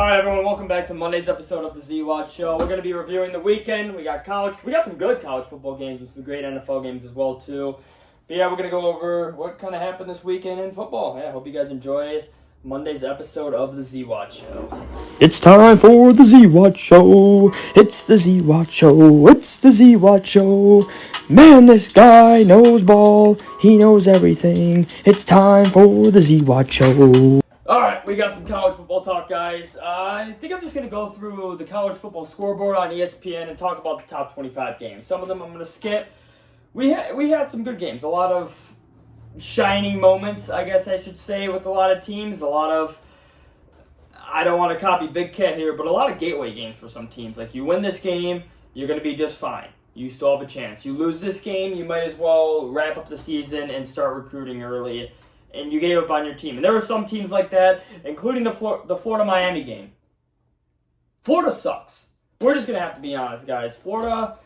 Alright everyone, welcome back to Monday's episode of the Z-Watch Show. We're going to be reviewing the weekend. We got some good college football games and some great NFL games as well too. But yeah, we're going to go over what kind of happened this weekend in football. Yeah, I hope you guys enjoy Monday's episode of the Z-Watch Show. It's time for the Z-Watch Show. It's the Z-Watch Show. It's the Z-Watch Show. Man, this guy knows ball. He knows everything. It's time for the Z-Watch Show. Alright, we got some college football talk, guys. I think I'm just going to go through the college football scoreboard on ESPN and talk about the top 25 games. Some of them I'm going to skip. We had some good games. A lot of shining moments, I guess I should say, with a lot of teams. A lot of, I don't want to copy Big Cat here, but a lot of gateway games for some teams. Like, you win this game, you're going to be just fine. You still have a chance. You lose this game, you might as well wrap up the season and start recruiting early. And you gave up on your team. And there were some teams like that, including the Florida-Miami game. Florida sucks. We're just going to have to be honest, guys. Florida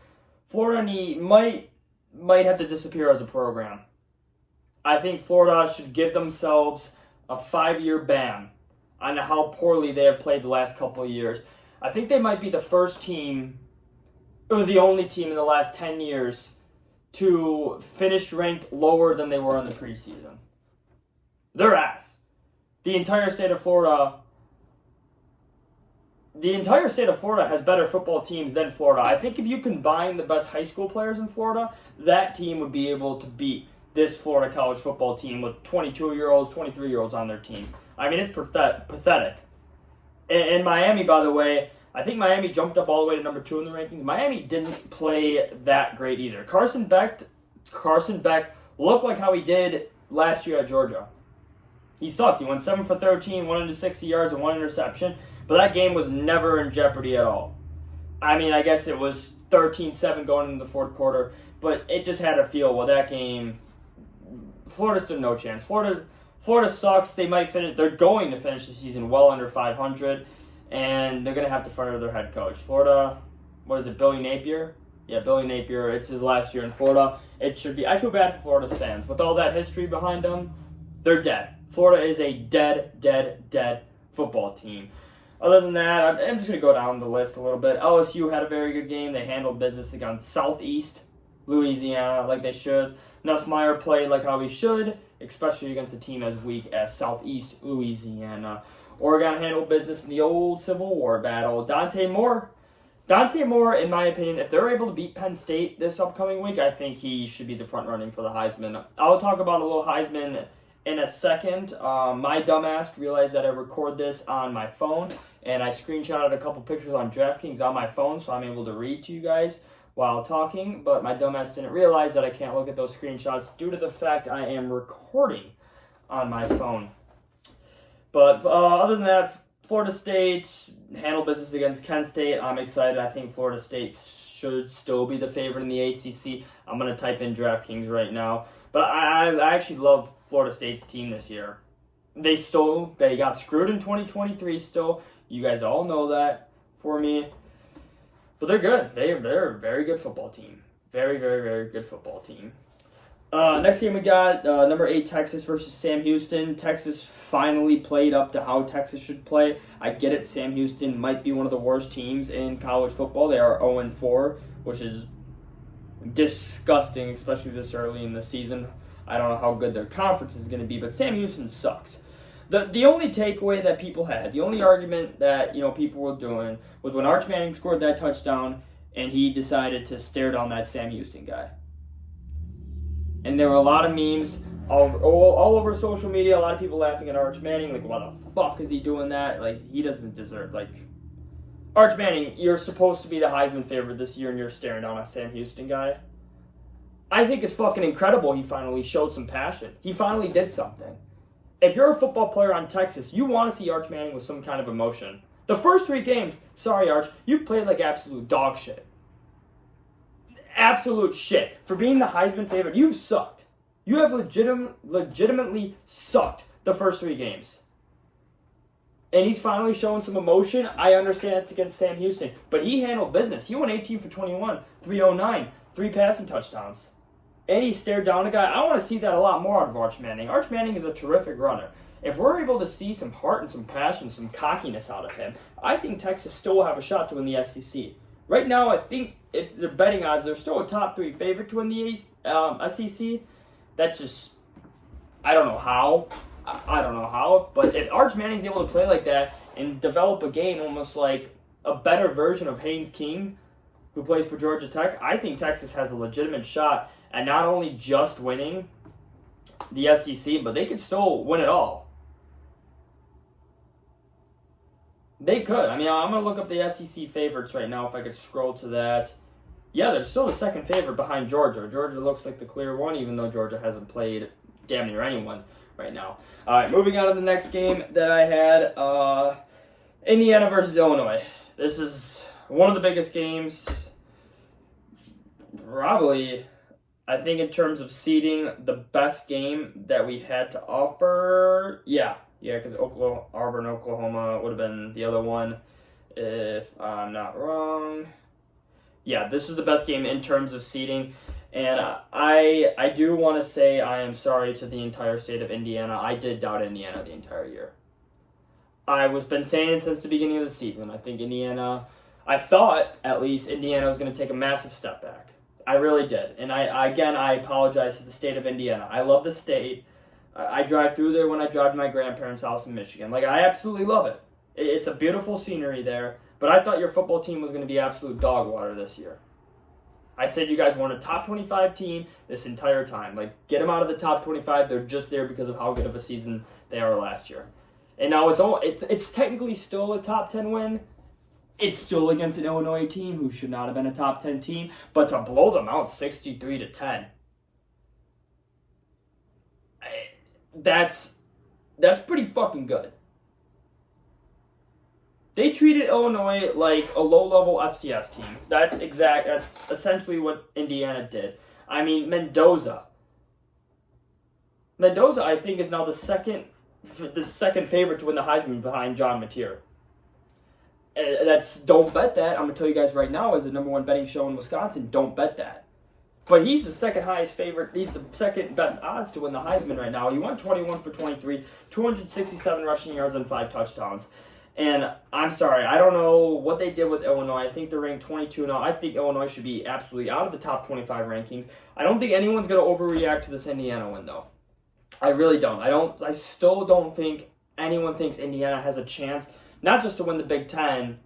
might have to disappear as a program. I think Florida should give themselves a 5-year ban on how poorly they have played the last couple of years. I think they might be the first team, or the only team in the last 10 years, to finish ranked lower than they were in the preseason. Their ass. The entire state of Florida has better football teams than Florida. I think if you combine the best high school players in Florida, that team would be able to beat this Florida college football team with 22-year-olds, 23-year-olds on their team. I mean, it's pathetic. And Miami, by the way, I think Miami jumped up all the way to number 2 in the rankings. Miami didn't play that great either. Carson Beck looked like how he did last year at Georgia. He sucked. He went 7 for 13, 160 yards, and 1 interception. But that game was never in jeopardy at all. I mean, I guess it was 13-7 going into the fourth quarter. But it just had a feel. Well, that game, Florida stood no chance. Florida sucks. They're going to finish the season well under 500. And they're going to have to fire their head coach. Florida, what is it, Billy Napier? Yeah, Billy Napier. It's his last year in Florida. It should be. I feel bad for Florida's fans. With all that history behind them, they're dead. Florida is a dead football team. Other than that, I'm just going to go down the list a little bit. LSU had a very good game. They handled business against Southeast Louisiana like they should. Nussmeier played like how he should, especially against a team as weak as Southeast Louisiana. Oregon handled business in the old Civil War battle. Dante Moore, in my opinion, if they're able to beat Penn State this upcoming week, I think he should be the front running for the Heisman. I'll talk about a little Heisman in a second. My dumbass realized that I record this on my phone, and I screenshotted a couple pictures on DraftKings on my phone, so I'm able to read to you guys while talking, but my dumbass didn't realize that I can't look at those screenshots due to the fact I am recording on my phone. But other than that, Florida State handled business against Kent State. I'm excited. I think Florida State should still be the favorite in the ACC. I'm going to type in DraftKings right now. But I actually love Florida State's team this year. They got screwed in 2023 still. You guys all know that for me. But they're good. They're a very good football team. Very, very, very good football team. Next game we got number 8 Texas versus Sam Houston. Texas finally played up to how Texas should play. I get it. Sam Houston might be one of the worst teams in college football. They are 0-4, which is disgusting, especially this early in the season. I don't know how good their conference is going to be, but Sam Houston sucks. The only takeaway that people had, the only argument that people were doing was when Arch Manning scored that touchdown and he decided to stare down that Sam Houston guy. And there were a lot of memes all over social media, a lot of people laughing at Arch Manning, like, why the fuck is he doing that? Like, he doesn't deserve, Arch Manning, you're supposed to be the Heisman favorite this year and you're staring down a Sam Houston guy. I think it's fucking incredible he finally showed some passion. He finally did something. If you're a football player on Texas, you want to see Arch Manning with some kind of emotion. The first 3 games, sorry Arch, you've played like absolute dog shit. Absolute shit. For being the Heisman favorite, you've sucked. You have legitimately sucked the first 3 games. And he's finally showing some emotion. I understand it's against Sam Houston, but he handled business. He went 18 for 21, 309, 3 passing touchdowns. And he stared down a guy. I want to see that a lot more out of Arch Manning. Arch Manning is a terrific runner. if we're able to see some heart and some passion, some cockiness out of him, I think Texas still will have a shot to win the SEC. Right now, I think if they're betting odds, they're still a top 3 favorite to win the SEC. That just, I don't know how. I don't know how. But if Arch Manning's able to play like that and develop a game almost like a better version of Haynes King, who plays for Georgia Tech, I think Texas has a legitimate shot at not only just winning the SEC, but they could still win it all. They could. I mean, I'm going to look up the SEC favorites right now if I could scroll to that. Yeah, they're still the second favorite behind Georgia. Georgia looks like the clear one, even though Georgia hasn't played damn near anyone right now. All right, moving on to the next game that I had, Indiana versus Illinois. This is one of the biggest games, probably, I think in terms of seeding, the best game that we had to offer. Yeah, because Auburn, Oklahoma would have been the other one, if I'm not wrong. Yeah, this is the best game in terms of seeding. And I do want to say I am sorry to the entire state of Indiana. I did doubt Indiana the entire year. I've been saying it since the beginning of the season. I think I thought at least Indiana was going to take a massive step back. I really did. And I apologize to the state of Indiana. I love the state. I drive through there when I drive to my grandparents' house in Michigan. Like, I absolutely love it. It's a beautiful scenery there. But I thought your football team was going to be absolute dog water this year. I said you guys weren't a top 25 team this entire time. Like, get them out of the top 25. They're just there because of how good of a season they are last year. And now it's technically still a top 10 win. It's still against an Illinois team who should not have been a top 10 team. But to blow them out 63-10, that's pretty fucking good. They treated Illinois like a low-level FCS team. That's essentially what Indiana did. I mean, Mendoza, I think, is now the second favorite to win the Heisman behind John Mateer. Don't bet that. I'm gonna tell you guys right now, as the number 1 betting show in Wisconsin, don't bet that. But he's the second highest favorite. He's the second best odds to win the Heisman right now. He won 21 for 23, 267 rushing yards and 5 touchdowns. And I'm sorry, I don't know what they did with Illinois. I think they're ranked 22 now. I think Illinois should be absolutely out of the top 25 rankings. I don't think anyone's going to overreact to this Indiana win, though. I really don't. I still don't think anyone thinks Indiana has a chance, not just to win the Big Ten,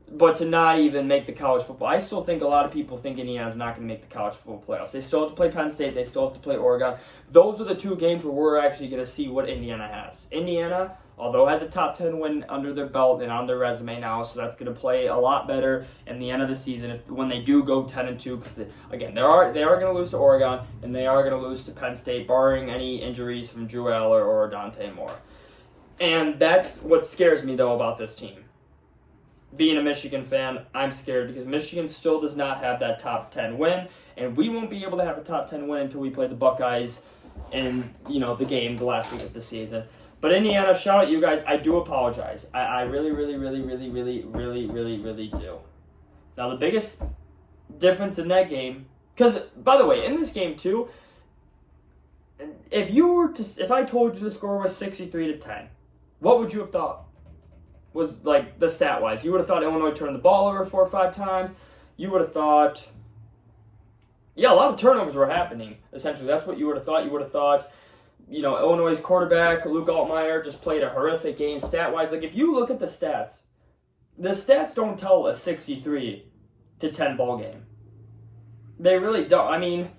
but to not even make the college football. I still think a lot of people think Indiana's not going to make the college football playoffs. They still have to play Penn State. They still have to play Oregon. Those are the 2 games where we're actually going to see what Indiana has. Indiana, although has a top 10 win under their belt and on their resume now, so that's going to play a lot better in the end of the season when they do go 10-2. Because again, they are going to lose to Oregon and they are going to lose to Penn State, barring any injuries from Drew Aller or Dante Moore. And that's what scares me though about this team. Being a Michigan fan, I'm scared because Michigan still does not have that top 10 win, and we won't be able to have a top 10 win until we play the Buckeyes in the game the last week of the season. But Indiana, shout out you guys. I do apologize. I really, really, really, really, really, really, really, really do. Now, the biggest difference in that game, because, by the way, in this game, too, if I told you the score was 63-10, what would you have thought was, like, the stat-wise? You would have thought Illinois turned the ball over 4 or 5 times. You would have thought, a lot of turnovers were happening, essentially. That's what you would have thought. You would have thought, Illinois' quarterback, Luke Altmaier, just played a horrific game stat-wise. Like, if you look at the stats don't tell a 63-10 ball game. They really don't. I mean,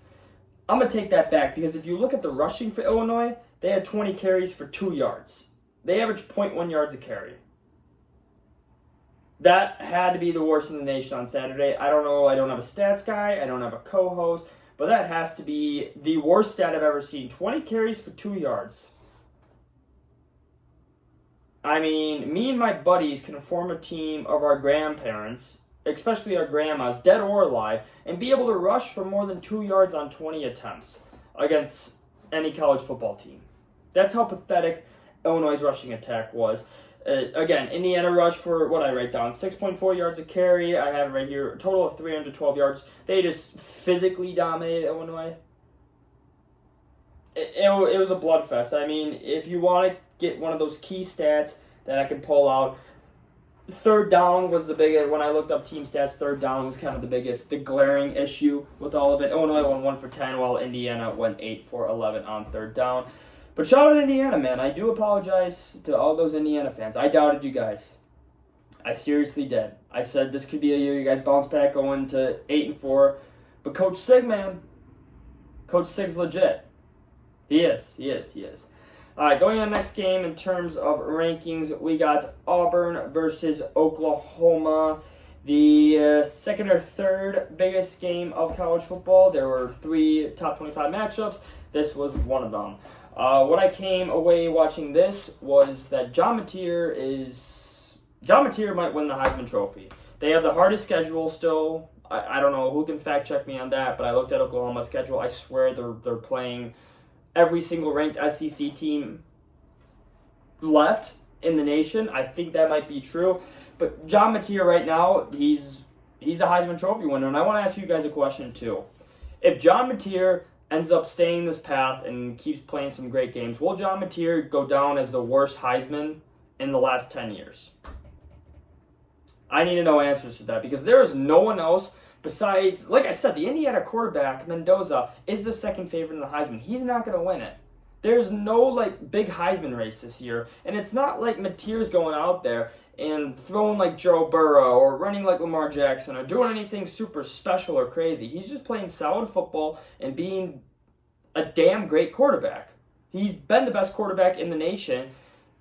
I'm going to take that back because if you look at the rushing for Illinois, they had 20 carries for 2 yards. They averaged 0.1 yards a carry. That had to be the worst in the nation on Saturday. I don't know. I don't have a stats guy. I don't have a co-host. But that has to be the worst stat I've ever seen. 20 carries for 2 yards. I mean, me and my buddies can form a team of our grandparents, especially our grandmas, dead or alive, and be able to rush for more than 2 yards on 20 attempts against any college football team. That's how pathetic Illinois' rushing attack was. Again, Indiana rushed for, what I write down, 6.4 yards a carry. I have it right here, a total of 312 yards. They just physically dominated Illinois. it was a bloodfest. I mean, if you want to get one of those key stats that I can pull out, third down was the biggest. When I looked up team stats, third down was kind of the glaring issue with all of it. Illinois went 1 for 10, while Indiana went 8 for 11 on third down. But shout out Indiana, man. I do apologize to all those Indiana fans. I doubted you guys. I seriously did. I said this could be a year you guys bounce back going to 8-4. But Coach Sig, man. Coach Sig's legit. He is. All right, going on the next game in terms of rankings, we got Auburn versus Oklahoma. The second or third biggest game of college football. There were 3 top 25 matchups. This was one of them. What I came away watching this was that John Mateer might win the Heisman Trophy. They have the hardest schedule still. I don't know who can fact check me on that, but I looked at Oklahoma's schedule. I swear they're playing every single ranked SEC team left in the nation. I think that might be true. But John Mateer right now, he's a Heisman Trophy winner. And I want to ask you guys a question too. If John Mateer ends up staying this path and keeps playing some great games, will John Mateer go down as the worst Heisman in the last 10 years? I need to know answers to that because there is no one else besides, like I said, the Indiana quarterback, Mendoza, is the second favorite in the Heisman. He's not going to win it. There's no, big Heisman race this year. And it's not like Mateer's going out there and throwing like Joe Burrow or running like Lamar Jackson or doing anything super special or crazy. He's just playing solid football and being a damn great quarterback. He's been the best quarterback in the nation,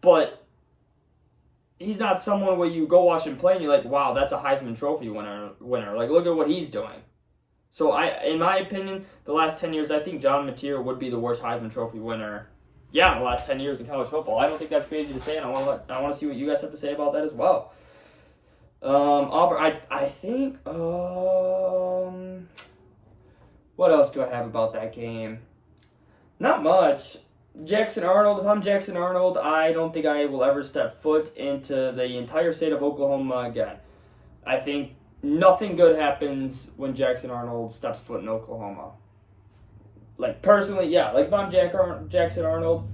but he's not someone where you go watch him play and you're like, wow, that's a Heisman Trophy winner. Like, look at what he's doing. So, in my opinion, the last 10 years, I think John Mateer would be the worst Heisman Trophy winner. Yeah, in the last 10 years in college football. I don't think that's crazy to say, and I want to see what you guys have to say about that as well. Auburn, I think, what else do I have about that game? Not much. Jackson Arnold, if I'm Jackson Arnold, I don't think I will ever step foot into the entire state of Oklahoma again. I think nothing good happens when Jackson Arnold steps foot in Oklahoma. Personally, yeah. If I'm Jackson Arnold,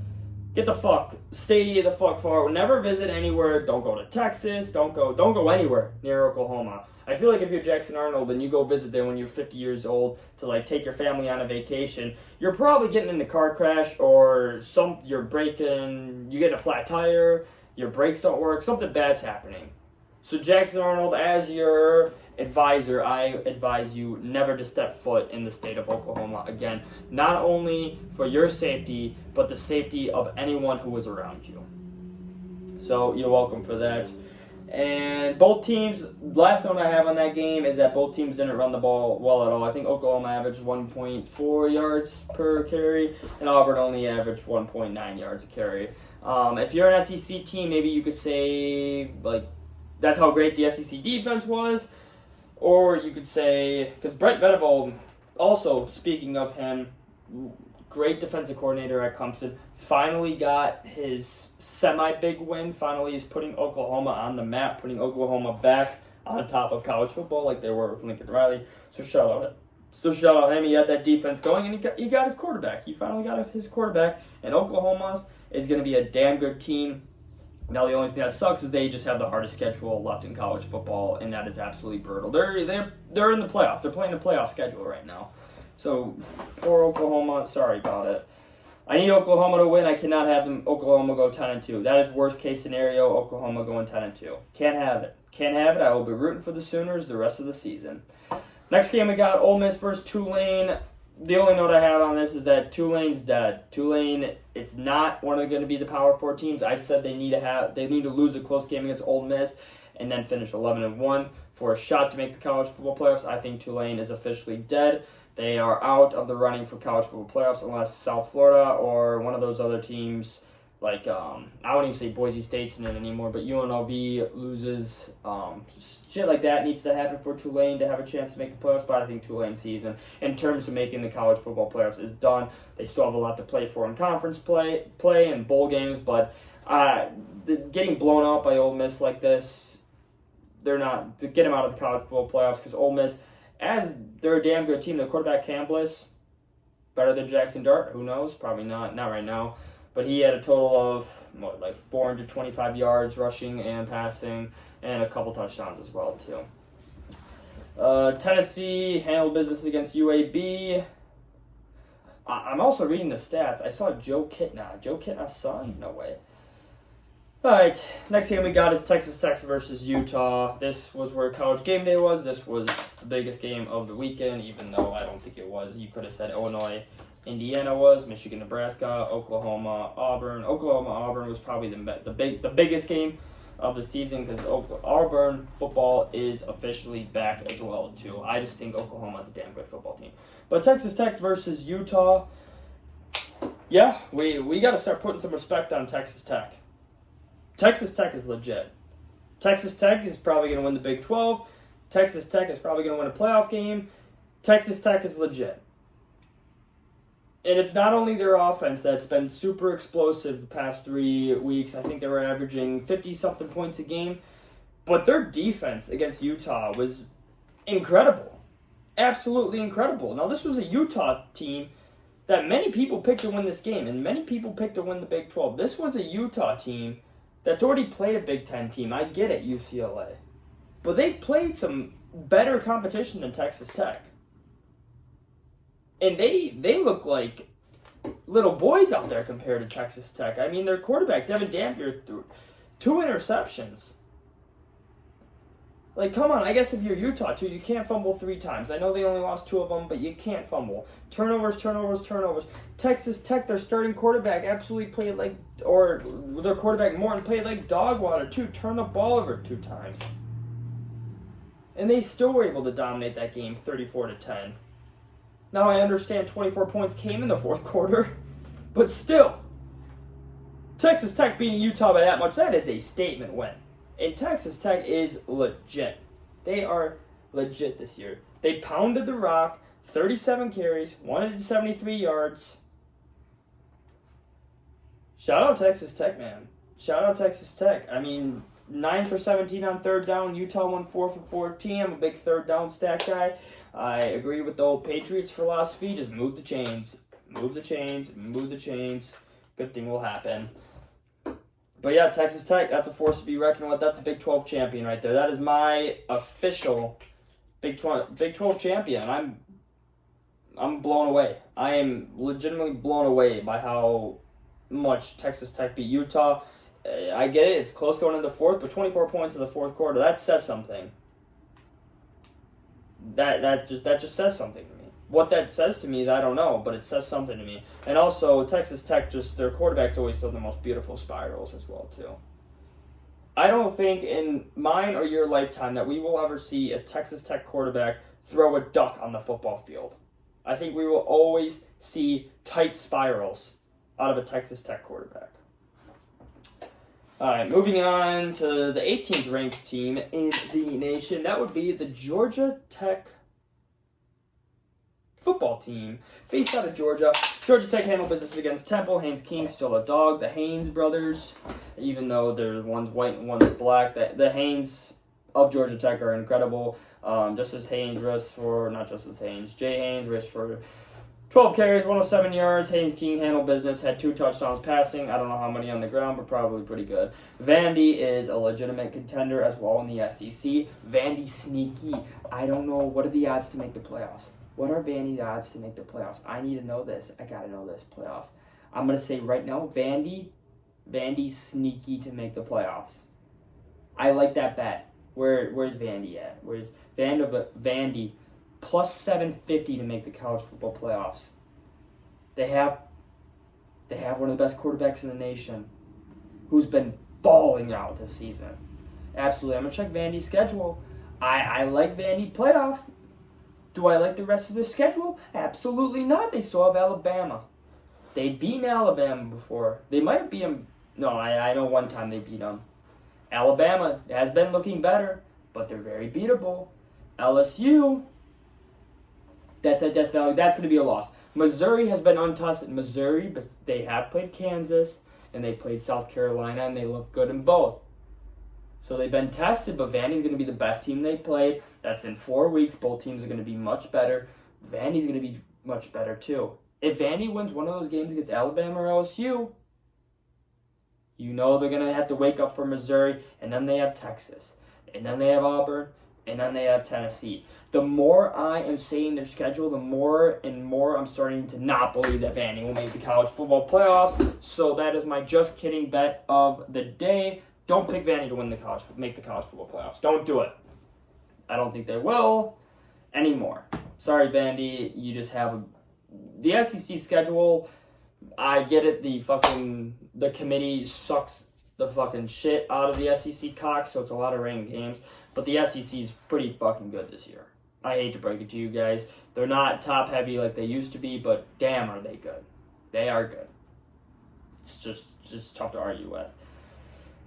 stay the fuck far. Never visit anywhere. Don't go to Texas. Don't go anywhere near Oklahoma. I feel like if you're Jackson Arnold and you go visit there when you're 50 years old to take your family on a vacation, you're probably getting in a car crash or you're getting a flat tire, your brakes don't work, something bad's happening. So Jackson Arnold, as your advisor, I advise you never to step foot in the state of Oklahoma again. Not only for your safety, but the safety of anyone who is around you. So you're welcome for that. And both teams, last note I have on that game is that both teams didn't run the ball well at all. I think Oklahoma averaged 1.4 yards per carry, and Auburn only averaged 1.9 yards a carry. If you're an SEC team, maybe you could say, that's how great the SEC defense was. Or you could say, because Brent Venables, also, speaking of him, great defensive coordinator at Clemson, finally got his semi-big win. Finally, he's putting Oklahoma on the map, putting Oklahoma back on top of college football like they were with Lincoln Riley. So shout out him. He had that defense going, and he got his quarterback. He finally got his quarterback, and Oklahoma's is going to be a damn good team. Now, the only thing that sucks is they just have the hardest schedule left in college football, and that is absolutely brutal. They're in the playoffs. They're playing the playoff schedule right now. So, poor Oklahoma, sorry about it. I need Oklahoma to win. I cannot have Oklahoma go 10-2. That is worst case scenario, Oklahoma going 10-2. Can't have it. I will be rooting for the Sooners the rest of the season. Next game we got Ole Miss versus Tulane. The only note I have on this is that Tulane's dead. Tulane, it's not going to be the Power 4 teams. I said they need to lose a close game against Ole Miss and then finish 11-1 for a shot to make the college football playoffs. I think Tulane is officially dead. They are out of the running for college football playoffs unless South Florida or one of those other teams I wouldn't even say Boise State's in it anymore, but UNLV loses. Shit like that needs to happen for Tulane to have a chance to make the playoffs, but I think Tulane's season, in terms of making the college football playoffs, is done. They still have a lot to play for in conference play and bowl games, but getting blown out by Ole Miss like this, they're not to get them out of the college football playoffs because Ole Miss, as they're a damn good team, the quarterback Campbell, Better than Jackson Dart? Who knows? Probably not right now. But he had a total of 425 yards rushing and passing, and a couple touchdowns as well too. Tennessee handled business against UAB. I'm also reading the stats. I saw Joe Kitna's son? No way. Alright, next game we got is Texas Tech versus Utah. This was where College Game Day was. This was the biggest game of the weekend, even though I don't think it was. You could have said Illinois, Indiana was, Michigan, Nebraska, Oklahoma, Auburn. Oklahoma, Auburn was probably the biggest game of the season because Auburn football is officially back as well too. I just think Oklahoma's a damn good football team. But Texas Tech versus Utah, yeah, we got to start putting some respect on Texas Tech. Texas Tech is legit. Texas Tech is probably going to win the Big 12. Texas Tech is probably going to win a playoff game. Texas Tech is legit. And it's not only their offense that's been super explosive the past 3 weeks. I think they were averaging 50-something points a game. But their defense against Utah was incredible. Absolutely incredible. Now, this was a Utah team that many people picked to win this game, and many people picked to win the Big 12. This was a Utah team that's already played a Big 10 team. I get it, UCLA. But they've played some better competition than Texas Tech. And they look like little boys out there compared to Texas Tech. I mean, their quarterback, Devin Dampier, threw 2 interceptions. Like, come on, I guess if you're Utah, too, you can't fumble 3 times. I know they only lost 2 of them, but you can't fumble. Turnovers. Texas Tech, their starting quarterback, absolutely played like, or their quarterback Morton played like dog water, too. Turned the ball over 2 times. And they still were able to dominate that game 34-10. Now, I understand 24 points came in the fourth quarter, but still, Texas Tech beating Utah by that much, that is a statement win. And Texas Tech is legit. They are legit this year. They pounded the rock, 37 carries, 173 yards. Shout out Texas Tech, man. Shout out Texas Tech. I mean, 9 for 17 on third down. Utah won 4 for 14. I'm a big third down stat guy. I agree with the old Patriots philosophy. Just move the chains. Move the chains. Move the chains. Good thing will happen. But yeah, Texas Tech, that's a force to be reckoned with. That's a Big 12 champion right there. That is my official Big 12 champion. I'm blown away. I am legitimately blown away by how much Texas Tech beat Utah. I get it. It's close going into the fourth, but 24 points in the fourth quarter, that says something. That just says something to me. What that says to me is I don't know, but it says something to me. And also, Texas Tech, just their quarterbacks always throw the most beautiful spirals as well, too. I don't think in mine or your lifetime that we will ever see a Texas Tech quarterback throw a duck on the football field. I think we will always see tight spirals out of a Texas Tech quarterback. All right, moving on to the 18th ranked team in the nation. That would be the Georgia Tech football team based out of Georgia. Georgia Tech handled business against Temple. Haynes King still a dog. The Haynes brothers, even though one's white and one's black, the Haynes of Georgia Tech are incredible. Jay Haynes rushed for 12 carries, 107 yards. Haynes King handled business, had 2 touchdowns passing. I don't know how many on the ground, but probably pretty good. Vandy is a legitimate contender as well in the SEC. Vandy sneaky. I don't know. What are the odds to make the playoffs? What are Vandy's odds to make the playoffs? I need to know this. I got to know this. Playoffs. I'm going to say right now, Vandy's sneaky to make the playoffs. I like that bet. Where's Vandy at? Where's Vandy? Plus 750 to make the college football playoffs. They have one of the best quarterbacks in the nation who's been balling out this season. Absolutely. I'm going to check Vandy's schedule. I like Vandy playoff. Do I like the rest of their schedule? Absolutely not. They still have Alabama. They've beaten Alabama before. They might have beat them. No, I know one time they beat them. Alabama has been looking better, but they're very beatable. LSU, that's at Death Valley. That's going to be a loss. Missouri has been untouched in Missouri, but they have played Kansas, and they played South Carolina, and they look good in both. So they've been tested, but Vandy's going to be the best team they played. That's in 4 weeks. Both teams are going to be much better. Vandy's going to be much better, too. If Vandy wins one of those games against Alabama or LSU, you know they're going to have to wake up for Missouri, and then they have Texas, and then they have Auburn, and then they have Tennessee. The more I am saying their schedule, the more and more I'm starting to not believe that Vandy will make the college football playoffs. So that is my just kidding bet of the day. Don't pick Vandy to make the college football playoffs. Don't do it. I don't think they will anymore. Sorry, Vandy. You just have the SEC schedule. I get it. The committee sucks the fucking shit out of the SEC cock, so it's a lot of ranked games. But the SEC is pretty fucking good this year. I hate to break it to you guys. They're not top heavy like they used to be, but damn are they good. They are good. It's just tough to argue with.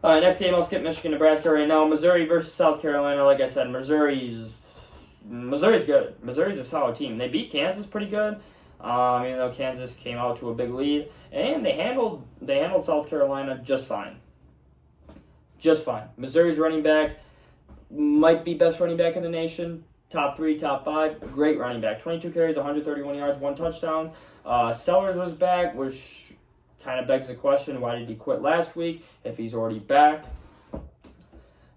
Next game, I'll skip Michigan, Nebraska right now. Missouri versus South Carolina. Like I said, Missouri's good. Missouri's a solid team. They beat Kansas pretty good, even though Kansas came out to a big lead, and they handled South Carolina just fine. Just fine. Missouri's running back might be best running back in the nation. Top 3, top 5. Great running back. 22 carries, 131 yards, 1 touchdown. Sellers was back, which kind of begs the question, why did he quit last week if he's already back?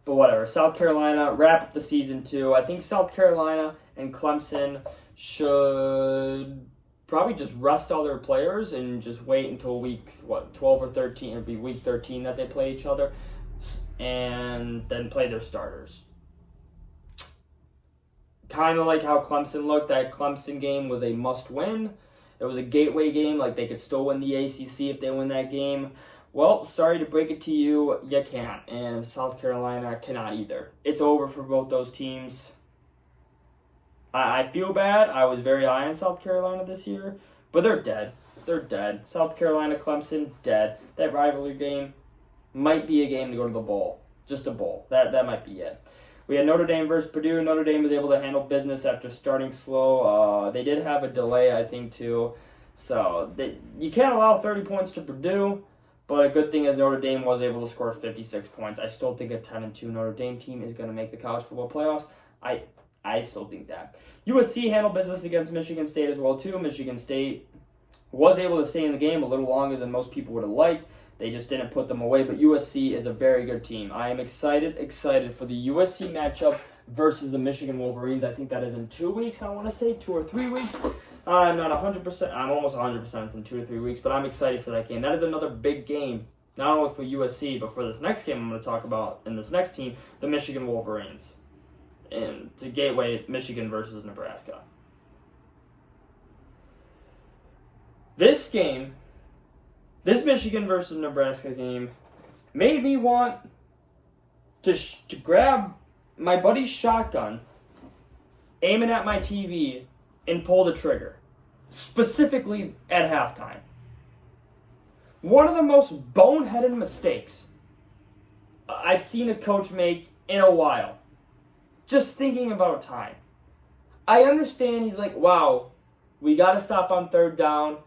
But whatever. South Carolina wrap up the season too. I think South Carolina and Clemson should probably just rest all their players and just wait until week 12 or 13. It'd be week 13 that they play each other, and then play their starters. Kind of like how Clemson looked. That Clemson game was a must-win. It was a gateway game. Like, they could still win the ACC if they win that game. Well, sorry to break it to you, you can't. And South Carolina cannot either. It's over for both those teams. I feel bad. I was very high on South Carolina this year. But they're dead. They're dead. South Carolina, Clemson, dead. That rivalry game might be a game to go to the bowl. Just a bowl. That might be it. We had Notre Dame versus Purdue. Notre Dame was able to handle business after starting slow. They did have a delay, I think, too. So you can't allow 30 points to Purdue, but a good thing is Notre Dame was able to score 56 points. I still think a 10-2 Notre Dame team is going to make the college football playoffs. I still think that. USC handled business against Michigan State as well, too. Michigan State was able to stay in the game a little longer than most people would have liked. They just didn't put them away, but USC is a very good team. I am excited for the USC matchup versus the Michigan Wolverines. I think that is in 2 weeks, I want to say, 2 or 3 weeks. I'm not 100%. I'm almost 100% it's in 2 or 3 weeks, but I'm excited for that game. That is another big game, not only for USC, but for this next game I'm going to talk about in this next team, the Michigan Wolverines. And to gateway Michigan versus Nebraska. This game, this Michigan versus Nebraska game, made me want to grab my buddy's shotgun, aim it at my TV, and pull the trigger. Specifically at halftime. One of the most boneheaded mistakes I've seen a coach make in a while. Just thinking about time. I understand he's like, wow, we got to stop on 3rd down.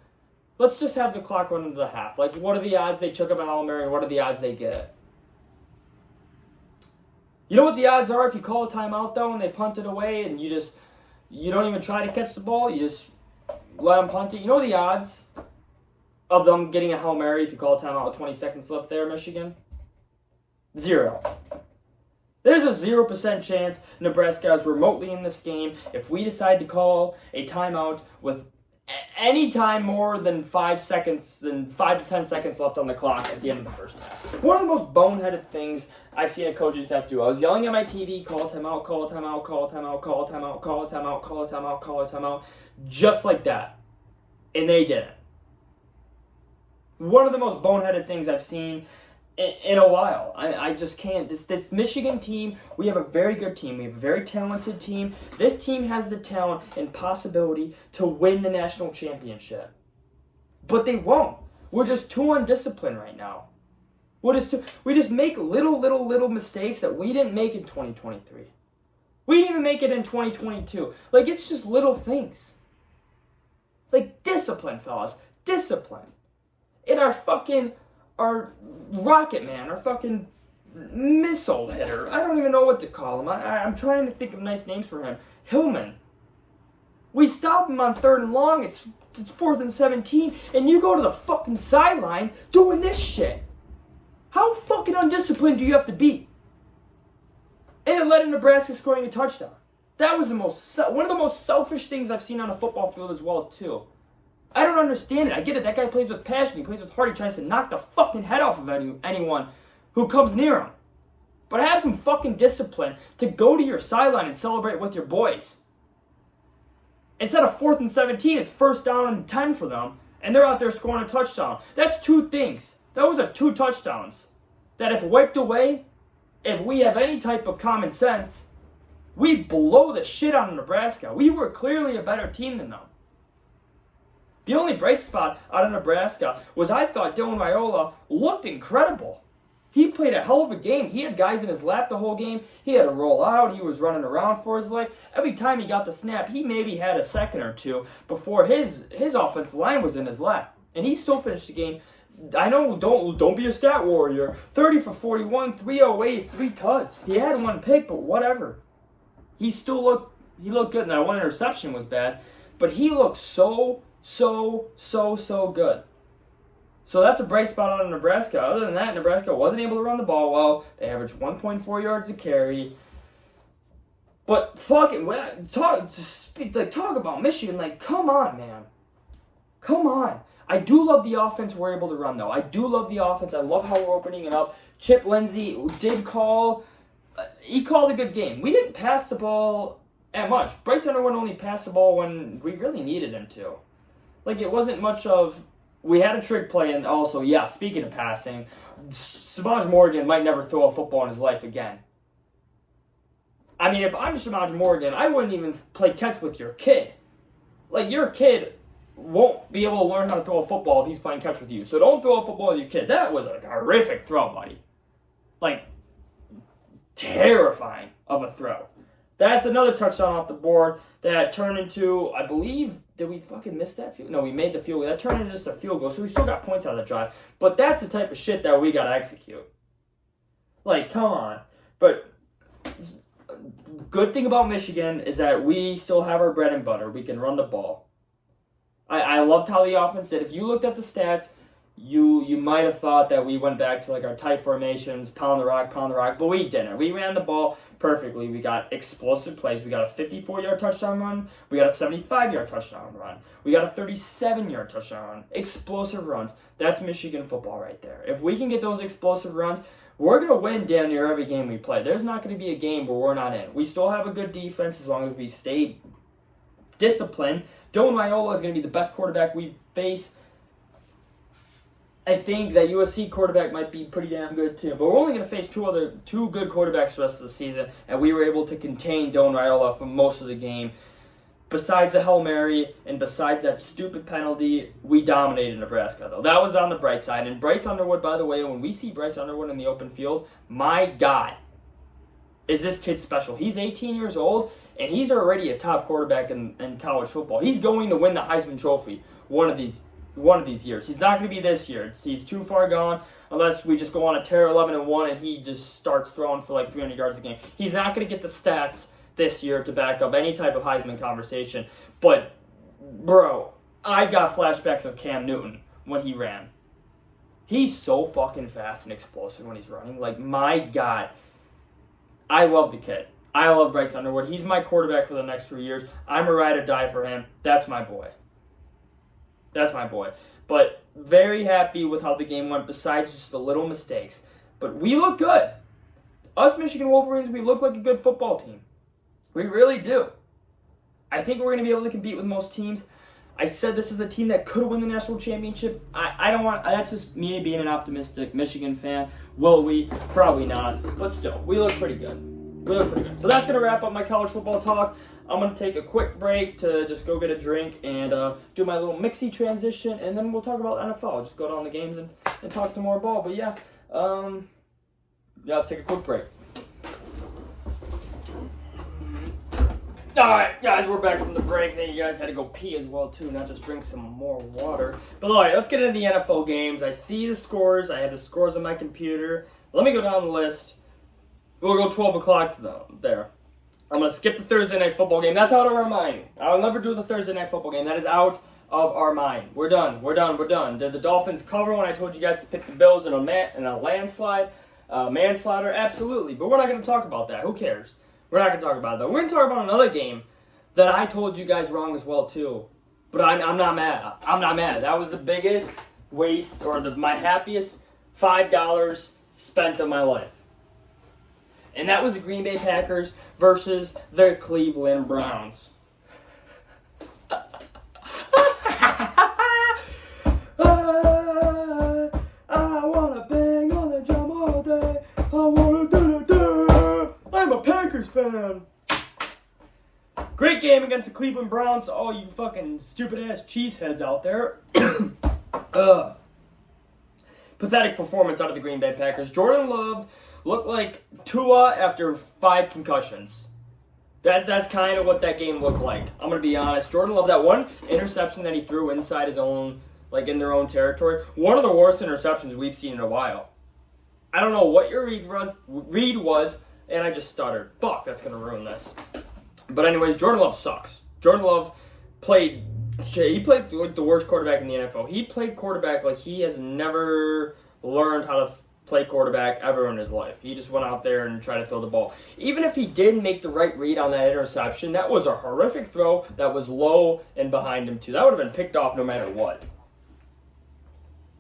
Let's just have the clock run into the half. Like, what are the odds they took up a Hail Mary and what are the odds they get it? You know what the odds are if you call a timeout, though, and they punt it away and you don't even try to catch the ball, you just let them punt it? You know the odds of them getting a Hail Mary if you call a timeout with 20 seconds left there, Michigan? 0. There's a 0% chance Nebraska is remotely in this game if we decide to call a timeout with any time more than 5 to 10 seconds left on the clock at the end of the first half. One of the most boneheaded things I've seen a coaching staff do. I was yelling at my TV, call a timeout, call a timeout, call a timeout, call a timeout, call a timeout, call a timeout, call a timeout, just like that. And they didn't. One of the most boneheaded things I've seen in a while. I just can't. This Michigan team, we have a very good team. We have a very talented team. This team has the talent and possibility to win the national championship. But they won't. We're just too undisciplined right now. We just make little mistakes that we didn't make in 2023. We didn't even make it in 2022. Like, it's just little things. Like, discipline, fellas. Discipline. In our rocket man, our fucking missile hitter. I don't even know what to call him. I'm trying to think of nice names for him. Hillman. We stop them on 3rd and long. It's 4th and 17, and you go to the fucking sideline doing this shit. How fucking undisciplined do you have to be? And it led to Nebraska scoring a touchdown. That was one of the most selfish things I've seen on a football field as well, too. I don't understand it. I get it. That guy plays with passion. He plays with heart. He tries to knock the fucking head off of anyone who comes near him. But have some fucking discipline to go to your sideline and celebrate with your boys. Instead of 4th and 17, it's 1st down and 10 for them, and they're out there scoring a touchdown. That's 2 things. Those are 2 touchdowns that if wiped away, if we have any type of common sense, we blow the shit out of Nebraska. We were clearly a better team than them. The only bright spot out of Nebraska was I thought Dylan Raiola looked incredible. He played a hell of a game. He had guys in his lap the whole game. He had to roll out. He was running around for his life. Every time he got the snap, he maybe had a second or two before his offensive line was in his lap. And he still finished the game. I know, don't be a stat warrior. 30 for 41, 308, 3 tuds. He had 1 pick, but whatever. He looked good. Now, 1 interception was bad, but he looked so good. So that's a bright spot out of Nebraska. Other than that, Nebraska wasn't able to run the ball well. They averaged 1.4 yards a carry. But fucking talk about Michigan. Like, come on, man. Come on. I do love the offense we're able to run, though. I do love the offense. I love how we're opening it up. Chip Lindsey did call. He called a good game. We didn't pass the ball that much. Bryce Underwood only passed the ball when we really needed him to. Like, it wasn't much of... We had a trick play, and also, yeah, speaking of passing, Samaj Morgan might never throw a football in his life again. I mean, if I'm Samaj Morgan, I wouldn't even play catch with your kid. Like, your kid won't be able to learn how to throw a football if he's playing catch with you. So don't throw a football with your kid. That was a horrific throw, buddy. Like, terrifying of a throw. That's another touchdown off the board that turned into, I believe, did we fucking miss that field? No, we made the field goal. That turned into just a field goal, so we still got points out of the drive. But that's the type of shit that we got to execute. Like, come on. But good thing about Michigan is that we still have our bread and butter. We can run the ball. I loved how the offense did. If you looked at the stats, you might have thought that we went back to like our tight formations, pound the rock, but we didn't. We ran the ball perfectly. We got explosive plays. We got a 54-yard touchdown run. We got a 75-yard touchdown run. We got a 37-yard touchdown run. Explosive runs. That's Michigan football right there. If we can get those explosive runs, we're going to win damn near every game we play. There's not going to be a game where we're not in. We still have a good defense as long as we stay disciplined. Dylan Raiola is going to be the best quarterback we face. I think that USC quarterback might be pretty damn good too. But we're only going to face two good quarterbacks for the rest of the season, and we were able to contain Dylan Raiola for most of the game. Besides the Hail Mary and besides that stupid penalty, we dominated Nebraska, though. That was on the bright side. And Bryce Underwood, by the way, when we see Bryce Underwood in the open field, my God, is this kid special. He's 18 years old, and he's already a top quarterback in college football. He's going to win the Heisman Trophy one of these years. He's not going to be this year. He's too far gone unless we just go on a tear 11-1 and he just starts throwing for like 300 yards a game. He's not going to get the stats this year to back up any type of Heisman conversation. But, bro, I got flashbacks of Cam Newton when he ran. He's so fucking fast and explosive when he's running. Like, my God. I love the kid. I love Bryce Underwood. He's my quarterback for the next 3 years. I'm a ride or die for him. That's my boy. That's my boy. But very happy with how the game went besides just the little mistakes. But we look good. Us Michigan Wolverines, we look like a good football team. We really do. I think we're going to be able to compete with most teams. I said this is a team that could win the national championship. I don't want. That's just me being an optimistic Michigan fan. Will we? Probably not. But still, we look pretty good. So that's going to wrap up my college football talk. I'm going to take a quick break to just go get a drink and do my little mixy transition, and then we'll talk about NFL. Just go down the games and talk some more ball. But yeah, let's take a quick break. Alright, guys, we're back from the break. Then you guys had to go pee as well, too, not just drink some more water. But alright, let's get into the NFL games. I see the scores. I have the scores on my computer. Let me go down the list. We'll go 12 o'clock to there. I'm going to skip the Thursday night football game. That's out of our mind. I'll never do the Thursday night football game. That is out of our mind. We're done. Did the Dolphins cover when I told you guys to pick the Bills in a landslide? Manslaughter? Absolutely. But we're not going to talk about that. Who cares? We're not going to talk about that. We're going to talk about another game that I told you guys wrong as well, too. But I'm not mad. I'm not mad. That was the biggest waste, or my happiest $5 spent of my life. And that was the Green Bay Packers versus the Cleveland Browns. I wanna bang on the drum all day. I wanna do. I'm a Packers fan. Great game against the Cleveland Browns to all you fucking stupid-ass cheeseheads out there. Pathetic performance out of the Green Bay Packers. Jordan Love looked like Tua after 5 concussions. That's kind of what that game looked like. I'm going to be honest. Jordan Love, that one interception that he threw inside his own, like in their own territory, one of the worst interceptions we've seen in a while. I don't know what your read was, and I just stuttered. Fuck, that's going to ruin this. But anyways, Jordan Love sucks. Jordan Love played like the worst quarterback in the NFL. He played quarterback like he has never learned how to play quarterback ever in his life. He just went out there and tried to throw the ball. Even if he did make the right read on that interception, that was a horrific throw that was low and behind him too. That would have been picked off no matter what.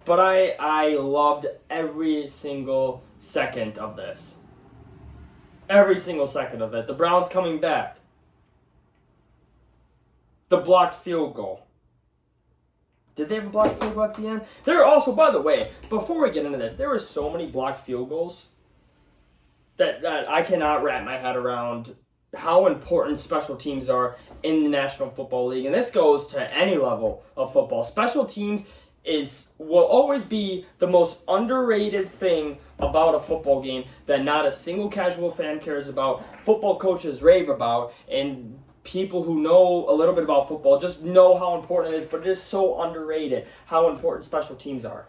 But I loved every single second of this. Every single second of it. The Browns coming back. The blocked field goal. Did they have a blocked field goal at the end? There are also, by the way, before we get into this, there were so many blocked field goals that I cannot wrap my head around how important special teams are in the National Football League. And this goes to any level of football. Special teams will always be the most underrated thing about a football game that not a single casual fan cares about, football coaches rave about, and people who know a little bit about football just know how important it is, but it is so underrated how important special teams are.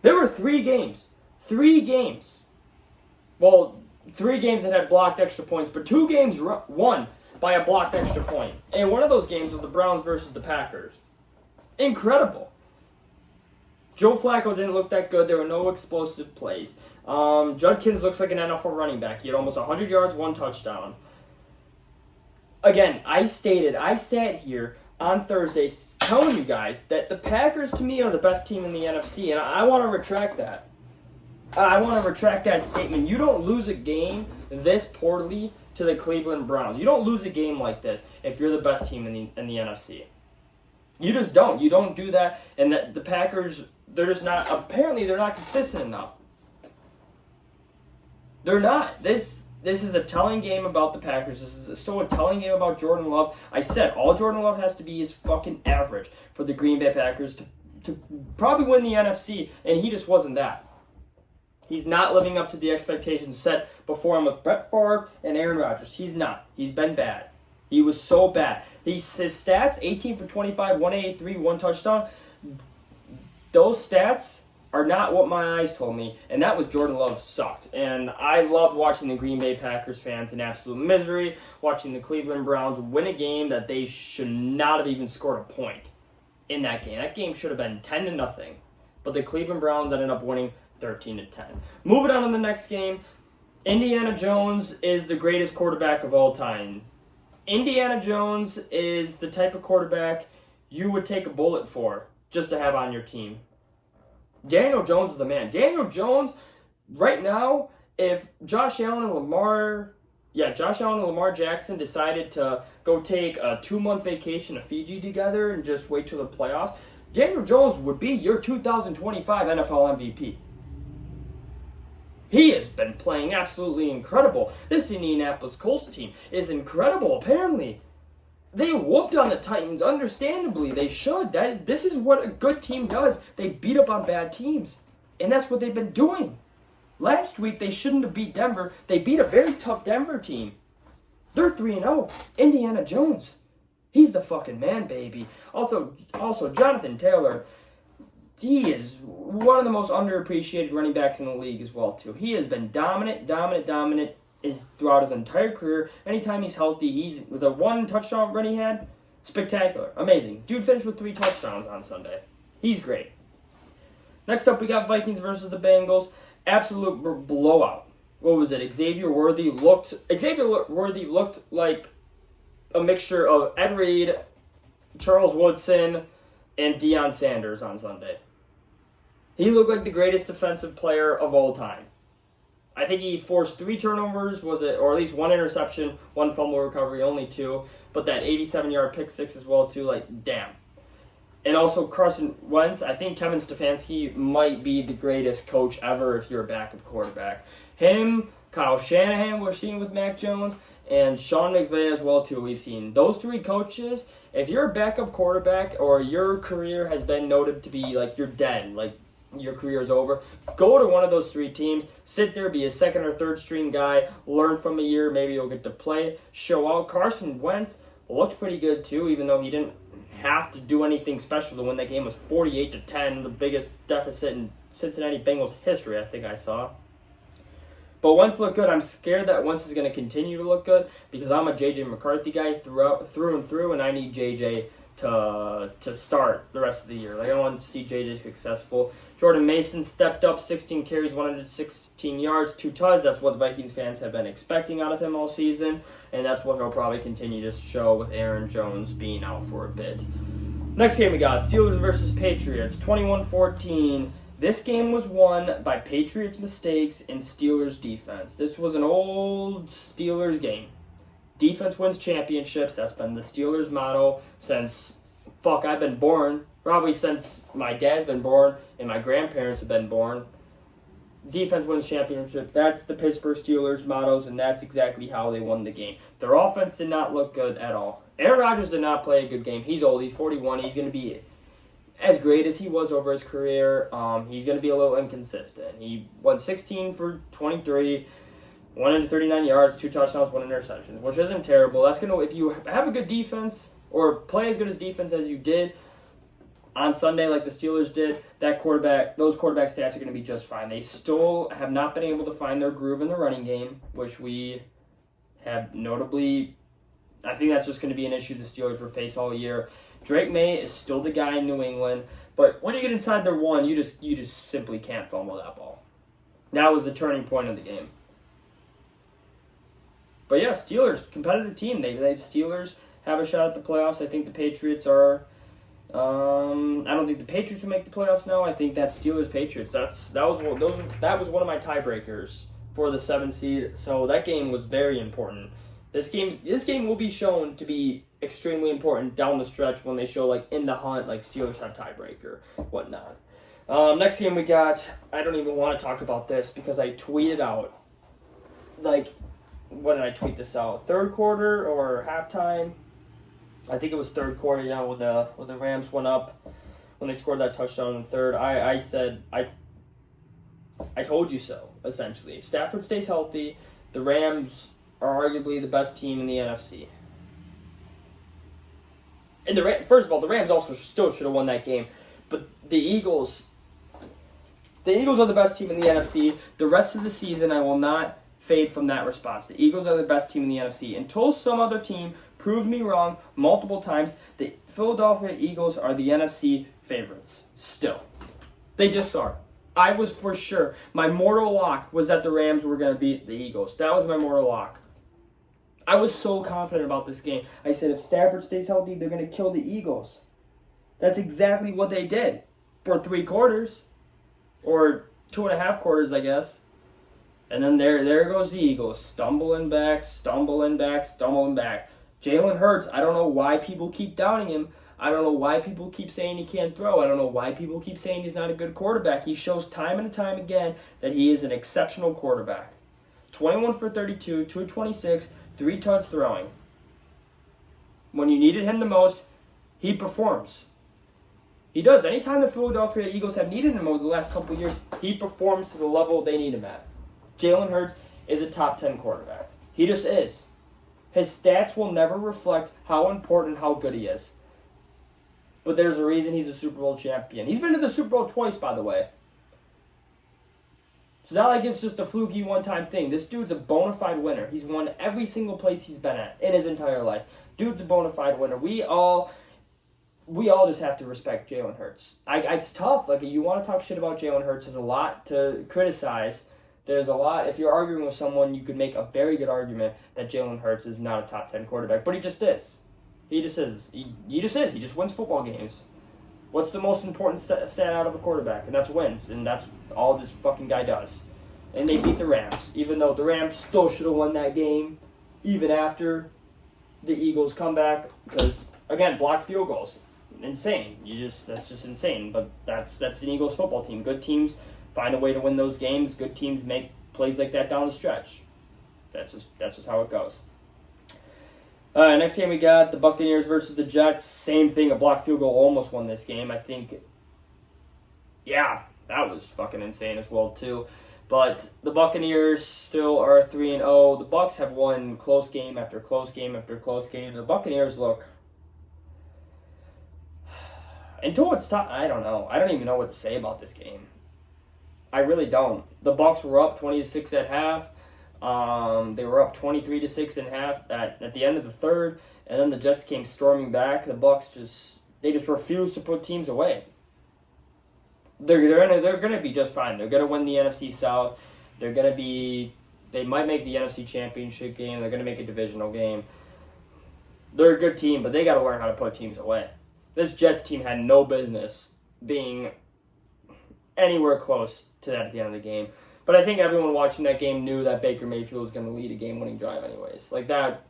There were 3 games. 3 games. Well, 3 games that had blocked extra points, but 2 games won by a blocked extra point. And one of those games was the Browns versus the Packers. Incredible. Joe Flacco didn't look that good. There were no explosive plays. Judkins looks like an NFL running back. He had almost 100 yards, 1 touchdown. Again, I sat here on Thursday telling you guys that the Packers, to me, are the best team in the NFC, and I want to retract that. I want to retract that statement. You don't lose a game this poorly to the Cleveland Browns. You don't lose a game like this if you're the best team in the NFC. You just don't. You don't do that, and the Packers, they're just not, apparently they're not consistent enough. They're not. This is a telling game about the Packers. This is still a telling game about Jordan Love. I said all Jordan Love has to be is fucking average for the Green Bay Packers to probably win the NFC, and he just wasn't that. He's not living up to the expectations set before him with Brett Favre and Aaron Rodgers. He's not. He's been bad. He was so bad. His stats, 18 for 25, 183, 1 touchdown. Those stats are not what my eyes told me, and that was Jordan Love sucked. And I loved watching the Green Bay Packers fans in absolute misery, watching the Cleveland Browns win a game that they should not have even scored a point in that game. That game should have been 10-0, but the Cleveland Browns ended up winning 13-10. Moving on to the next game, Indiana Jones is the greatest quarterback of all time. Indiana Jones is the type of quarterback you would take a bullet for just to have on your team. Daniel Jones is the man. Daniel Jones, right now, if Josh Allen and Lamar Jackson decided to go take a 2-month vacation to Fiji together and just wait till the playoffs, Daniel Jones would be your 2025 NFL MVP. He has been playing absolutely incredible. This Indianapolis Colts team is incredible, apparently. They whooped on the Titans, understandably. They should. This is what a good team does. They beat up on bad teams. And that's what they've been doing. Last week, they shouldn't have beat Denver. They beat a very tough Denver team. They're 3-0. Indiana Jones. He's the fucking man, baby. Also, Jonathan Taylor, he is one of the most underappreciated running backs in the league as well, too. He has been dominant. throughout his entire career. Anytime he's healthy, he's the one touchdown run he had, spectacular, amazing. Dude finished with 3 touchdowns on Sunday. He's great. Next up, we got Vikings versus the Bengals. Absolute blowout. What was it? Xavier Worthy looked like a mixture of Ed Reed, Charles Woodson, and Deion Sanders on Sunday. He looked like the greatest defensive player of all time. I think he forced 3 turnovers, or at least 1 interception, 1 fumble recovery, only 2. But that 87-yard pick six as well, too, like, damn. And also Carson Wentz, I think Kevin Stefanski might be the greatest coach ever if you're a backup quarterback. Him, Kyle Shanahan, we're seeing with Mac Jones, and Sean McVay as well, too, we've seen. Those 3 coaches, if you're a backup quarterback or your career has been noted to be, like, you're dead, like, your career is over, go to one of those 3 teams, sit there, be a second or third string guy, learn from a year, maybe you'll get to play, show out. Carson Wentz looked pretty good, too, even though he didn't have to do anything special to win that game. Was 48-10, the biggest deficit in Cincinnati Bengals history, I think I saw. But Wentz looked good. I'm scared that Wentz is going to continue to look good because I'm a J.J. McCarthy guy through and through, and I need J.J. to start the rest of the year. Like, I want to see J.J. successful. Jordan Mason stepped up, 16 carries, 116 yards, 2 touchdowns. That's what the Vikings fans have been expecting out of him all season, and that's what he'll probably continue to show with Aaron Jones being out for a bit. Next game we got Steelers versus Patriots, 21-14. This game was won by Patriots' mistakes and Steelers' defense. This was an old Steelers game. Defense wins championships. That's been the Steelers' motto since, I've been born. Probably since my dad's been born and my grandparents have been born. Defense wins championship. That's the Pittsburgh Steelers' mottos, and that's exactly how they won the game. Their offense did not look good at all. Aaron Rodgers did not play a good game. He's old. He's 41. He's going to be as great as he was over his career. He's going to be a little inconsistent. He went 16 for 23, 139 yards, 2 touchdowns, 1 interception, which isn't terrible. That's going to, if you have a good defense or play as good as defense as you did on Sunday like the Steelers did, those quarterback stats are going to be just fine. They still have not been able to find their groove in the running game, which we have notably, I think that's just going to be an issue the Steelers will face all year. Drake May is still the guy in New England, but when you get inside their 1, you just simply can't fumble that ball. That was the turning point of the game. But yeah, Steelers, competitive team. They Steelers have a shot at the playoffs. I think the Patriots are. I don't think the Patriots will make the playoffs now. I think that's Steelers-Patriots. That was one of my tiebreakers for the 7th seed. So that game was very important. This game will be shown to be extremely important down the stretch when they show like in the hunt, like Steelers have tiebreaker, whatnot. Next game we got. I don't even want to talk about this because I tweeted out. Like, when did I tweet this out? 3rd quarter or halftime? I think it was 3rd quarter, yeah, when the Rams went up, when they scored that touchdown in the 3rd. I said, I told you so, essentially. If Stafford stays healthy, the Rams are arguably the best team in the NFC. And first of all, the Rams also still should have won that game. But the Eagles are the best team in the NFC. The rest of the season, I will not fade from that response. The Eagles are the best team in the NFC. Until some other team proved me wrong multiple times, the Philadelphia Eagles are the NFC favorites. Still. They just are. I was for sure. My mortal lock was that the Rams were going to beat the Eagles. That was my mortal lock. I was so confident about this game. I said if Stafford stays healthy, they're going to kill the Eagles. That's exactly what they did for 3 quarters. Or 2.5 quarters, I guess. And then there goes the Eagles, stumbling back. Jalen Hurts, I don't know why people keep doubting him. I don't know why people keep saying he can't throw. I don't know why people keep saying he's not a good quarterback. He shows time and time again that he is an exceptional quarterback. 21 for 32, 226, 3 touchdowns throwing. When you needed him the most, he performs. He does. Anytime the Philadelphia Eagles have needed him over the last couple of years, he performs to the level they need him at. Jalen Hurts is a top 10 quarterback. He just is. His stats will never reflect how important, how good he is. But there's a reason he's a Super Bowl champion. He's been to the Super Bowl twice, by the way. It's not like it's just a fluky one-time thing. This dude's a bona fide winner. He's won every single place he's been at in his entire life. Dude's a bona fide winner. We all just have to respect Jalen Hurts. It's tough. Like, you want to talk shit about Jalen Hurts, there's a lot to criticize. There's a lot. If you're arguing with someone, you could make a very good argument that Jalen Hurts is not a top 10 quarterback, but he just is. He just is. He just is. He just wins football games. What's the most important stat out of a quarterback? And that's wins. And that's all this fucking guy does. And they beat the Rams, even though the Rams still should have won that game, even after the Eagles come back, because, again, blocked field goals. Insane. That's just insane. But that's an Eagles football team. Good teams find a way to win those games. Good teams make plays like that down the stretch. That's just how it goes. All right, next game we got the Buccaneers versus the Jets. Same thing, a blocked field goal almost won this game. I think, yeah, that was fucking insane as well too. But the Buccaneers still are 3-0. The Bucs have won close game after close game after close game. The Buccaneers look, until it's time, I don't know. I don't even know what to say about this game. I really don't. The Bucs were up 20-6 at half. They were up 23-6 in half at the end of the third, and then the Jets came storming back. The Bucs just refused to put teams away. They're gonna be just fine. They're gonna win the NFC South. They might make the NFC Championship game. They're gonna make a divisional game. They're a good team, but they got to learn how to put teams away. This Jets team had no business being anywhere close to that at the end of the game. But I think everyone watching that game knew that Baker Mayfield was going to lead a game-winning drive anyways. Like that,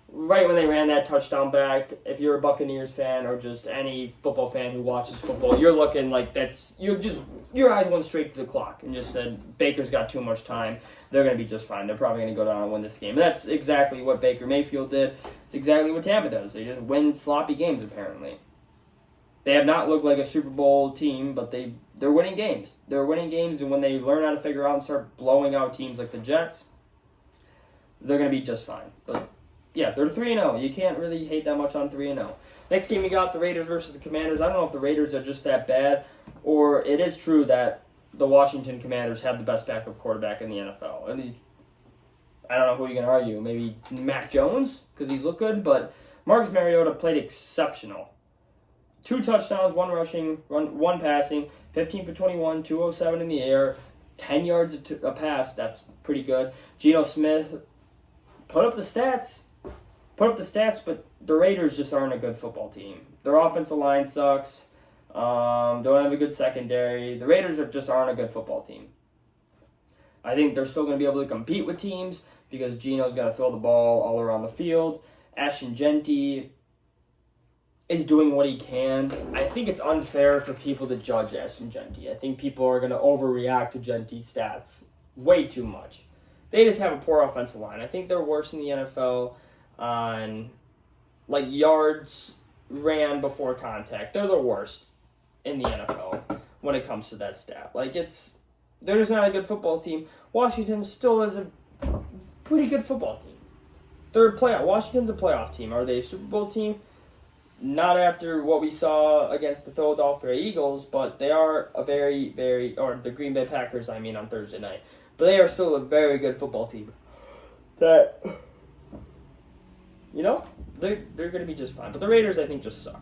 right when they ran that touchdown back, if you're a Buccaneers fan or just any football fan who watches football, you're looking like your eyes went straight to the clock and just said, Baker's got too much time. They're going to be just fine. They're probably going to go down and win this game. And that's exactly what Baker Mayfield did. It's exactly what Tampa does. They just win sloppy games, apparently. They have not looked like a Super Bowl team, but they're winning games. They're winning games, and when they learn how to figure out and start blowing out teams like the Jets, they're going to be just fine. But, yeah, they're 3-0. You can't really hate that much on 3-0. Next game, we got the Raiders versus the Commanders. I don't know if the Raiders are just that bad, or it is true that the Washington Commanders have the best backup quarterback in the NFL. And I don't know who you can argue. Maybe Mac Jones, because he's looked good, but Marcus Mariota played exceptional. 2 touchdowns, 1 rushing, 1 passing, 15 for 21, 207 in the air, 10 yards a pass. That's pretty good. Geno Smith put up the stats, but the Raiders just aren't a good football team. Their offensive line sucks. Don't have a good secondary. The Raiders just aren't a good football team. I think they're still going to be able to compete with teams because Geno's got to throw the ball all around the field. Ashton Genty is doing what he can. I think it's unfair for people to judge Ashton Genty. I think people are going to overreact to Genty's stats way too much. They just have a poor offensive line. I think they're worse in the NFL on yards ran before contact. They're the worst in the NFL when it comes to that stat. They're just not a good football team. Washington still is a pretty good football team. Washington's a playoff team. Are they a Super Bowl team? Not after what we saw against the Philadelphia Eagles, but they are a very, very, or the Green Bay Packers, on Thursday night. But they are still a very good football team. They're going to be just fine. But the Raiders, I think, just suck.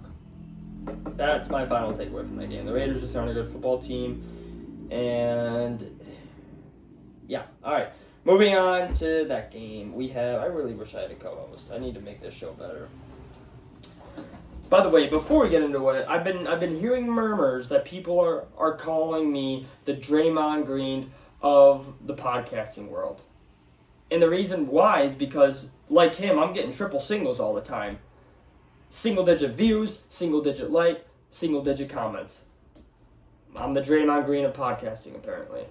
That's my final takeaway from that game. The Raiders just aren't a good football team. And, yeah, all right. Moving on to that game, I really wish I had a co-host. I need to make this show better. By the way, before we get into it, I've been hearing murmurs that people are calling me the Draymond Green of the podcasting world. And the reason why is because, like him, I'm getting triple singles all the time. Single-digit views, single-digit like, single-digit comments. I'm the Draymond Green of podcasting, apparently.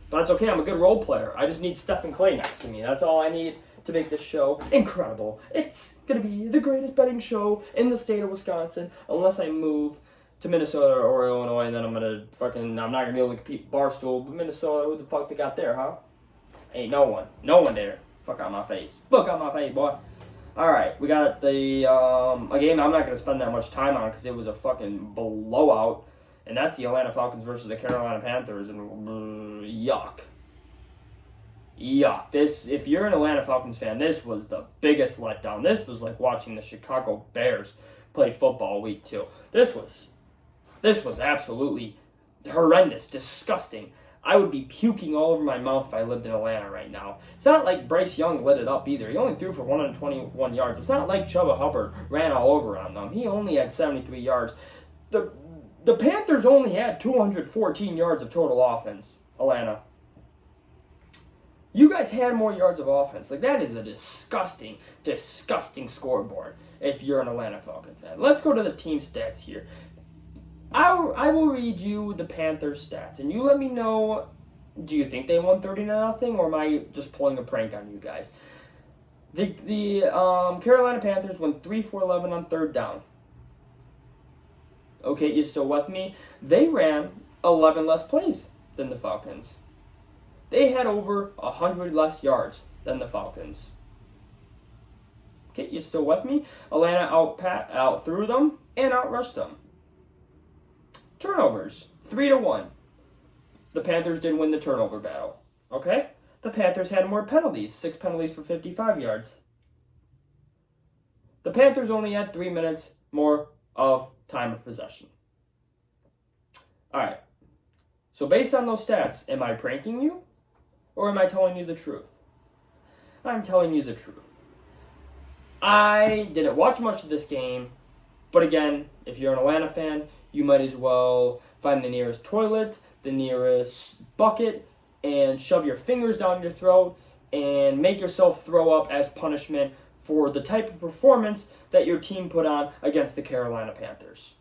But that's okay, I'm a good role player. I just need Stephen Clay next to me. That's all I need to make this show incredible. It's going to be the greatest betting show in the state of Wisconsin, unless I move to Minnesota or Illinois, and then I'm not going to be able to compete with Barstool. But Minnesota, who the fuck they got there, huh? Ain't no one there. Fuck out my face. Fuck out my face, boy. Alright, we got a game I'm not going to spend that much time on because it was a fucking blowout, and that's the Atlanta Falcons versus the Carolina Panthers, and yuck. Yuck. This, if you're an Atlanta Falcons fan, this was the biggest letdown. This was like watching the Chicago Bears play football week 2. This was absolutely horrendous, disgusting. I would be puking all over my mouth if I lived in Atlanta right now. It's not like Bryce Young lit it up either. He only threw for 121 yards. It's not like Chuba Hubbard ran all over on them. He only had 73 yards. The Panthers only had 214 yards of total offense, Atlanta. You guys had more yards of offense. Like, that is a disgusting, disgusting scoreboard if you're an Atlanta Falcons fan. Let's go to the team stats here. I will read you the Panthers stats, and you let me know, do you think they won 30-0, or am I just pulling a prank on you guys? The Carolina Panthers went 3-for-11 on third down. Okay, you still with me? They ran 11 less plays than the Falcons. They had over 100 less yards than the Falcons. Okay, you still with me? Atlanta out threw them and outrushed them. Turnovers, 3-1. The Panthers did win the turnover battle. Okay? The Panthers had more penalties, 6 penalties for 55 yards. The Panthers only had 3 minutes more of time of possession. Alright. So based on those stats, am I pranking you? Or am I telling you the truth? I'm telling you the truth. I didn't watch much of this game, but again, if you're an Atlanta fan, you might as well find the nearest toilet, the nearest bucket, and shove your fingers down your throat and make yourself throw up as punishment for the type of performance that your team put on against the Carolina Panthers.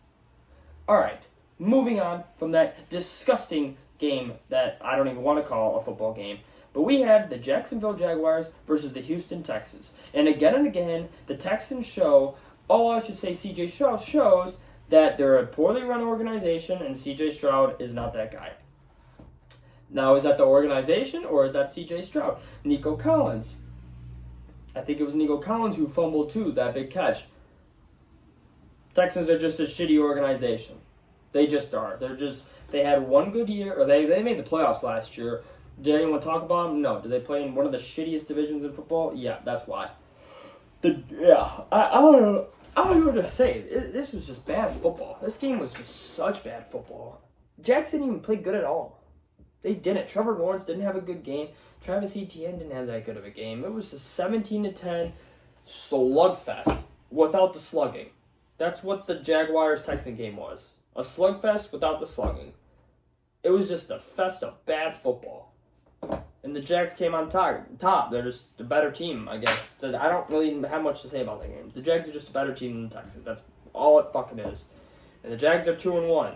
Alright, moving on from that disgusting game that I don't even want to call a football game. But we had the Jacksonville Jaguars versus the Houston Texans. And again, the Texans show, CJ Stroud shows that they're a poorly run organization and CJ Stroud is not that guy. Now, is that the organization or is that CJ Stroud? Nico Collins. I think it was Nico Collins who fumbled too, that big catch. Texans are just a shitty organization. They just are. They had one good year, or they made the playoffs last year. Did anyone talk about them? No. Did they play in one of the shittiest divisions in football? Yeah, that's why. I don't know what to say. This was just bad football. This game was just such bad football. Jackson didn't even play good at all. They didn't. Trevor Lawrence didn't have a good game. Travis Etienne didn't have that good of a game. It was a 17-10 slugfest without the slugging. That's what the Jaguars-Texan game was. A slugfest without the slugging. It was just a fest of bad football. And the Jags came on top. They're just a better team, I guess. So I don't really have much to say about that game. The Jags are just a better team than the Texans. That's all it fucking is. And the Jags are 2-1.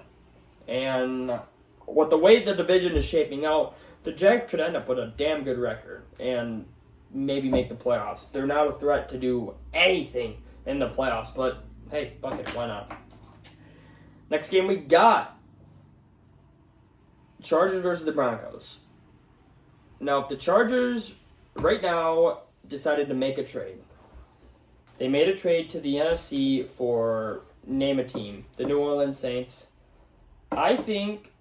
And with the way the division is shaping out, the Jags could end up with a damn good record and maybe make the playoffs. They're not a threat to do anything in the playoffs, but hey, fuck it, why not? Next game we got Chargers versus the Broncos. Now, if the Chargers right now decided to make a trade, they made a trade to the NFC for, name a team, the New Orleans Saints. I think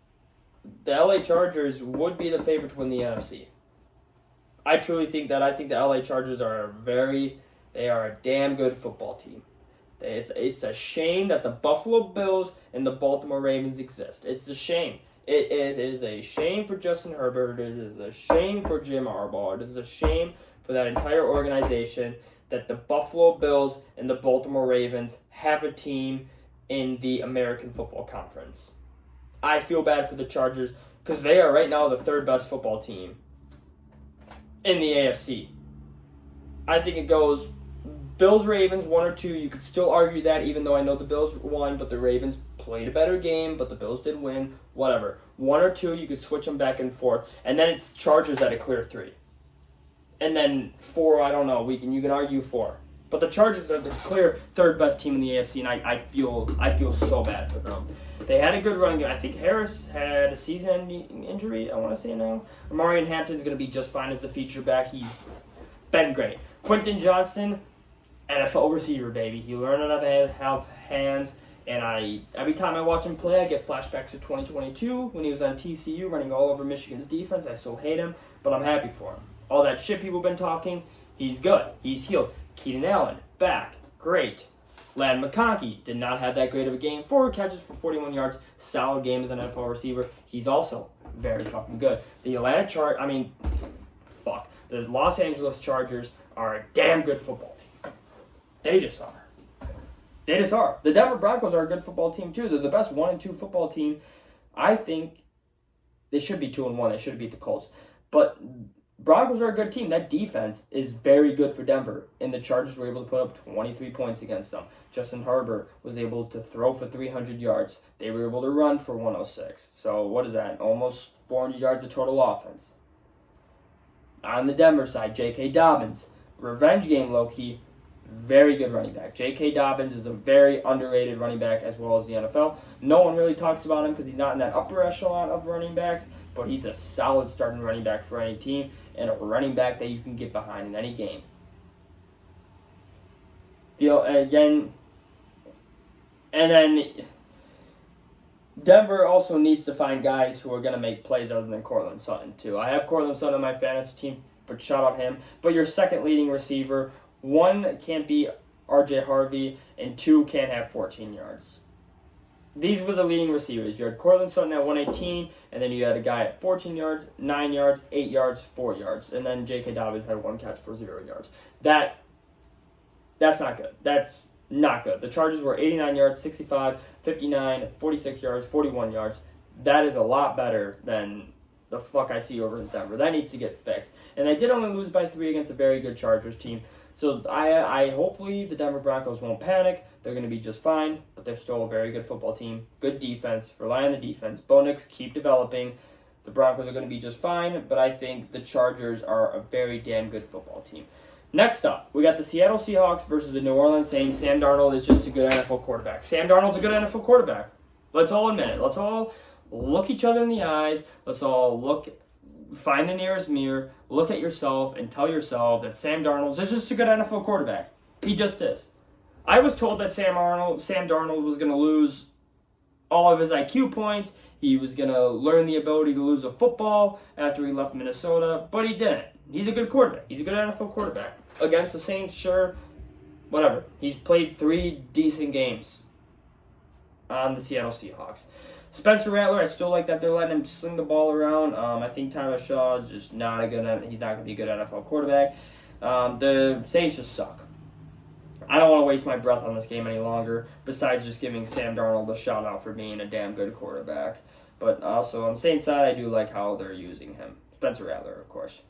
the LA Chargers would be the favorite to win the NFC. I truly think that. I think the LA Chargers are they are a damn good football team. It's a shame that the Buffalo Bills and the Baltimore Ravens exist. It's a shame. It is a shame for Justin Herbert. It is a shame for Jim Harbaugh. It is a shame for that entire organization that the Buffalo Bills and the Baltimore Ravens have a team in the American Football Conference. I feel bad for the Chargers because they are right now the third best football team in the AFC. I think it goes Bills-Ravens 1 or 2. You could still argue that even though I know the Bills won, but the Ravens played a better game, but the Bills did win. Whatever. 1 or 2, you could switch them back and forth. And then it's Chargers at a clear 3. And then 4, I don't know. You can argue 4. But the Chargers are the clear third best team in the AFC, and I feel so bad for them. They had a good run game. I think Harris had a season-ending injury, I want to say now. Amarian Hampton's going to be just fine as the feature back. He's been great. Quentin Johnson, NFL receiver, baby. He learned how to have hands, And every time I watch him play, I get flashbacks to 2022 when he was on TCU running all over Michigan's defense. I still hate him, but I'm happy for him. All that shit people have been talking, he's good. He's healed. Keenan Allen, back. Great. Landon McConkey did not have that great of a game. 4 catches for 41 yards. Solid game as an NFL receiver. He's also very fucking good. The Los Angeles Chargers are a damn good football team. They just are. They just are. The Denver Broncos are a good football team too. They're the best 1-2 football team. I think they should be 2-1. They should have beat the Colts. But Broncos are a good team. That defense is very good for Denver. And the Chargers were able to put up 23 points against them. Justin Herbert was able to throw for 300 yards. They were able to run for 106. So what is that? Almost 400 yards of total offense. On the Denver side, J.K. Dobbins. Revenge game, low-key. Very good running back. J.K. Dobbins is a very underrated running back as well as the NFL. No one really talks about him because he's not in that upper echelon of running backs, but he's a solid starting running back for any team and a running back that you can get behind in any game. And then Denver also needs to find guys who are going to make plays other than Courtland Sutton, too. I have Courtland Sutton on my fantasy team, but shout out him. But your second leading receiver, 1 can't be R.J. Harvey, and 2 can't have 14 yards. These were the leading receivers. You had Courtland Sutton at 118, and then you had a guy at 14 yards, 9 yards, 8 yards, 4 yards. And then J.K. Dobbins had 1 catch for 0 yards. That's not good. That's not good. The Chargers were 89 yards, 65, 59, 46 yards, 41 yards. That is a lot better than the fuck I see over in Denver. That needs to get fixed. And they did only lose by 3 against a very good Chargers team. So I hopefully the Denver Broncos won't panic. They're going to be just fine, but they're still a very good football team. Good defense. Rely on the defense. Bo Nix, keep developing. The Broncos are going to be just fine, but I think the Chargers are a very damn good football team. Next up, we got the Seattle Seahawks versus the New Orleans Saints. Sam Darnold is just a good NFL quarterback. Sam Darnold's a good NFL quarterback. Let's all admit it. Let's all look each other in the eyes. Let's all find the nearest mirror, look at yourself, and tell yourself that Sam Darnold is just a good NFL quarterback. He just is. I was told that Sam Darnold was going to lose all of his IQ points. He was going to learn the ability to lose a football after he left Minnesota, but he didn't. He's a good quarterback. He's a good NFL quarterback. Against the Saints, sure, whatever. He's played 3 decent games on the Seattle Seahawks. Spencer Rattler, I still like that they're letting him sling the ball around. I think Tyler Shaw is just he's not going to be a good NFL quarterback. The Saints just suck. I don't want to waste my breath on this game any longer, besides just giving Sam Darnold a shout out for being a damn good quarterback. But also on the Saints side, I do like how they're using him. Spencer Rattler, of course.